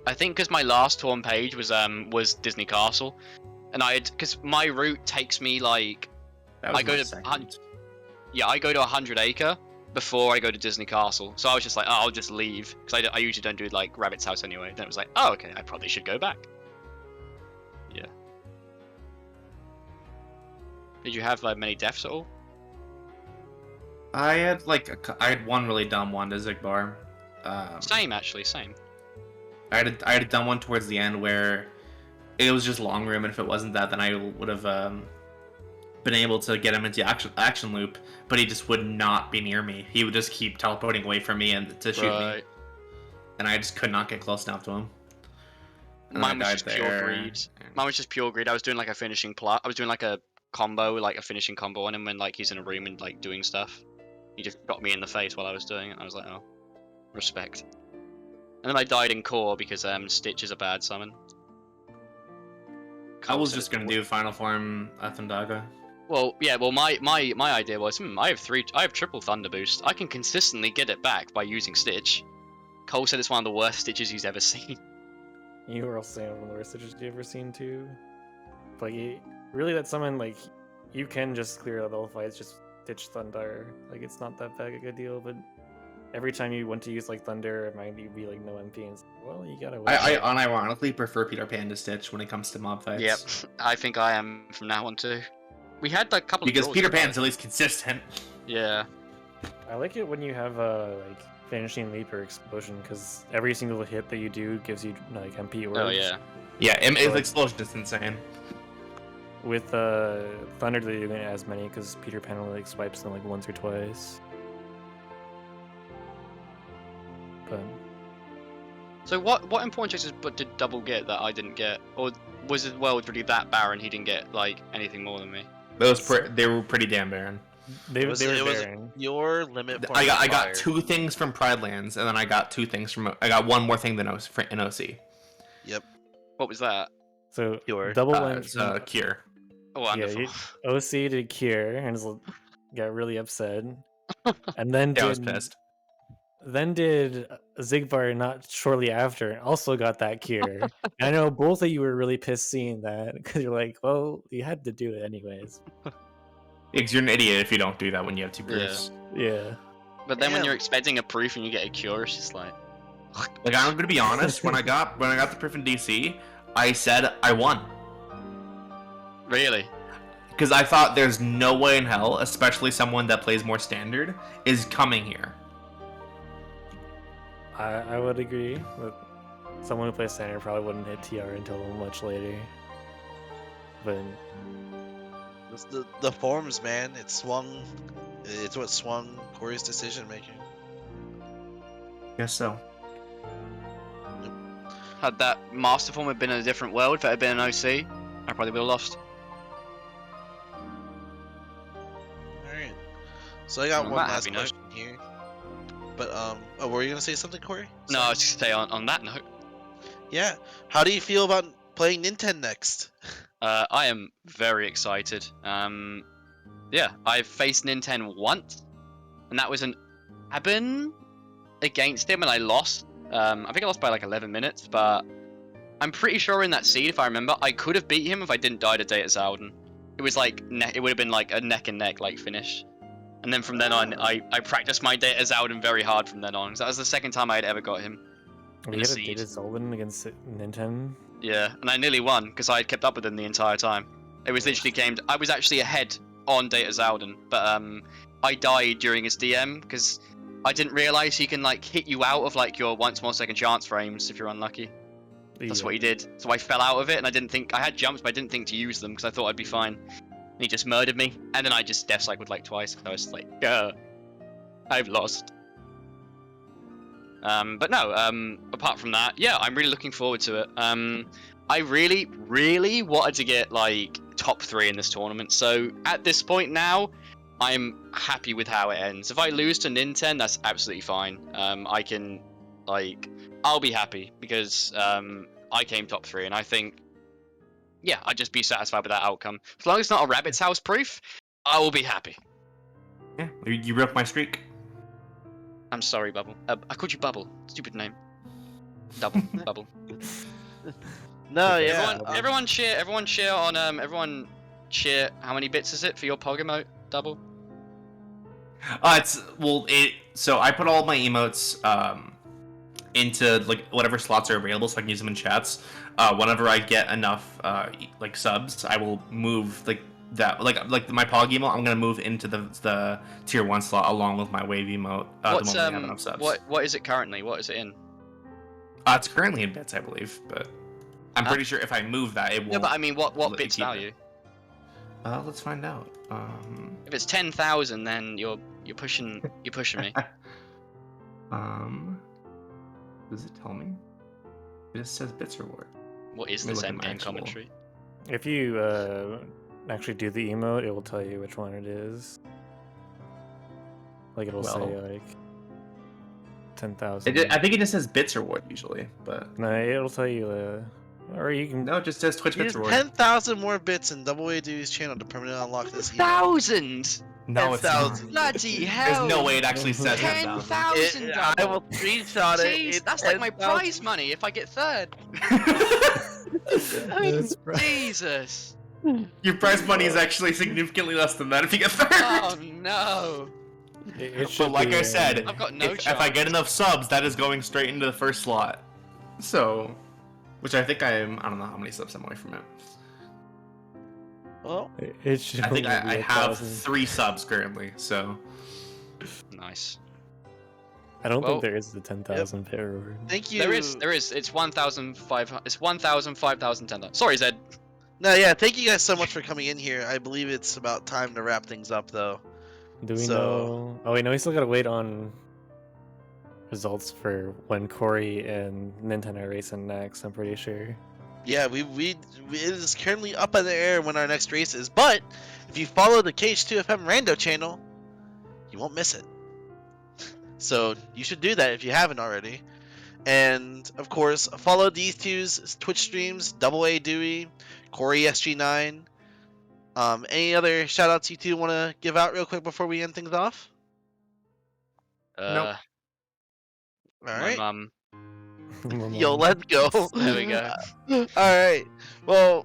I think because my last torn page was Disney Castle, and because my route takes me like That was I go my to second. I go to 100 acre before I go to Disney Castle. So I was just like, oh, I'll just leave because I usually don't do like Rabbit's house anyway. Then it was like, oh, okay, I probably should go back. Yeah. Did you have like many deaths at all? I had I had one really dumb one to Zigbar. Same actually, same. I had a dumb one towards the end where it was just long room, and if it wasn't that, then I would have been able to get him into action loop, but he just would not be near me. He would just keep teleporting away from me and to shoot me, and I just could not get close enough to him. And Mine was I just died pure there. greed. Mine was just pure greed. I was doing like a finishing plot. I was doing like a combo, like a finishing combo on him when like he's in a room and like doing stuff. He just got me in the face while I was doing it. I was like, oh, respect. And then I died in core because Stitch is a bad summon. I was Cole just said- gonna do final form Athandaga. Well, yeah. Well, my idea was, I have triple Thunder Boost. I can consistently get it back by using Stitch. Cole said it's one of the worst Stitches he's ever seen. You were also saying one of the worst stitches you ever seen too. But really, that summon, like, you can just clear out all fights, just Stitch Thunder. Like, it's not that big a deal, but every time you want to use like Thunder, it might be like no MP, and it's like, well, you gotta wait. I unironically prefer Peter Pan to Stitch when it comes to mob fights. Yep, I think I am from now on too. We had like a couple Because of draws Peter as well. Pan's at least consistent. Yeah. I like it when you have like finishing leap or explosion, because every single hit that you do gives you like MP orbs. Oh yeah. Yeah, So, like, explosion is insane. With Thunder, they don't get as many because Peter Pan only like swipes them like once or twice. But So what important choices but did Double get that I didn't get, or was his world really that barren he didn't get like anything more than me? They were pretty damn barren. they it was were barren. your limit point. I got fire. 2 things from Pride Lands, and then I got 2 things from. I got one more thing than in OC. Yep. What was that? So Pure. double went It's from Cure. Oh, wonderful. OC to Cure and got really upset, and then Yeah, I was pissed. Then did Zigbar not shortly after, and also got that Cure. And I know both of you were really pissed seeing that because you're like, well, you had to do it anyways. Because you're an idiot if you don't do that when you have 2 proofs. Yeah. But then when Damn. you're expecting a proof and you get a cure, it's just like. Like, I'm gonna be honest. when I got the proof in DC, I said I won. Really? Because I thought there's no way in hell, especially someone that plays more standard, is coming here. I would agree. But someone who plays standard probably wouldn't hit TR until much later. But It's the forms, man. It swung. It's what swung Corey's decision making. Guess so. Had that Master Form had been in a different world, if it had been an OC, I probably would have lost. Alright. So I got On one that last happy note. question here. But oh, were you gonna say something, Corey? No, I was just gonna say on that note, Yeah. How do you feel about playing Nintendo next? I am very excited. Yeah, I've faced Nintendo once, and that was an Aben against him, and I lost. I think I lost by like 11 minutes, but I'm pretty sure in that seed, if I remember, I could have beat him if I didn't die to Data Zaldin. It was like it would have been like a neck and neck like finish. And then from then on, I practiced my Data Zaldin very hard from then on. 'Cause that was the second time I had ever got him. we In a had a seed. Data Zolden against Nintendo. Yeah, and I nearly won because I had kept up with him the entire time. It was literally gamed. I was actually ahead on Data Zaldin, but I died during his DM because I didn't realize he can like hit you out of like your once more second chance frames if you're unlucky. That's what he did. So I fell out of it, and I didn't think I had jumps, but I didn't think to use them because I thought I'd be fine. And he just murdered me, and then I just death cycled like twice. I was like, I've lost. But no. Apart from that, yeah, I'm really looking forward to it. I really, really wanted to get like top 3 in this tournament. So at this point now, I'm happy with how it ends. If I lose to Ninten, that's absolutely fine. I can, like, I'll be happy because I came top 3, and I think, yeah, I'd just be satisfied with that outcome. As long as it's not a Rabbit's House proof, I will be happy. Yeah, you broke my streak. I'm sorry, Bubble. I called you Bubble. Stupid name. Double. Bubble. No, yeah. Everyone cheer on everyone cheer. How many bits is it for your Pog emote, Double? So I put all my emotes into like whatever slots are available so I can use them in chats. Whenever I get enough like subs, I will move like that like my Pog emote. I'm gonna move into the tier 1 slot along with my wave emote. What's the moment I have enough subs. what is it currently? What is it in? It's currently in bits, I believe, but I'm pretty sure if I move that, it will. Yeah, but I mean, what bits value? Let's find out. If it's 10,000, then you're pushing me. Does it tell me? It just says bits reward. What is Let me this look at end my game actual- commentary? If you actually do the emote, it will tell you which one it is. Like it'll say like 10,000. I think it just says bits reward usually, but No, it'll tell you. Or you can. no, it just says Twitch bits Here's reward. 10,000 more bits in DoubleADewi's channel to permanently unlock this. 1,000! No, it's not. 10,000. Bloody hell! There's no way it actually says 10,000. 10,000! I will screenshot it. Jeez, It's that's like my 10,000. prize money if I get third. Jesus! Your prize money is actually significantly less than that if you get third. Oh no! It But like I said, I've got no if I get enough subs, that is going straight into the first slot. So, which I think I don't know how many subs I'm away from it. Well, It should. I think only I be have 1,000. 3 subs currently, so. Nice. I don't Well, think there is the 10,000 pit reward. thank you. There is. It's 1,500. It's 1,000, 5,000, 10,000. Sorry, Zed. No, yeah, thank you guys so much for coming in here. I believe it's about time to wrap things up, though. Do we So- know? Oh wait, no, we still gotta wait on results for when Corey and Nintendo are racing next. I'm pretty sure. Yeah, it is currently up in the air when our next race is. But if you follow the KH2FM Rando channel, you won't miss it. So you should do that if you haven't already. And of course, follow these two's Twitch streams: DoubleADewi, CoreySG9. Any other shout outs you two want to give out real quick before we end things off? Nope. All My right. mum. Yo, let's go. There we go. All right. Well,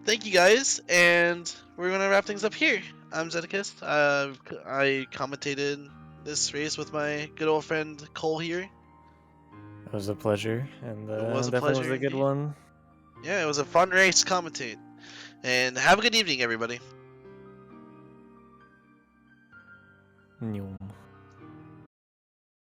thank you guys, and we're gonna wrap things up here. I'm Zedicus. I commentated this race with my good old friend Cole here. It was a pleasure, and was a definitely pleasure was a good indeed. one. Yeah, it was a fun race to commentate. And have a good evening, everybody. Nyum.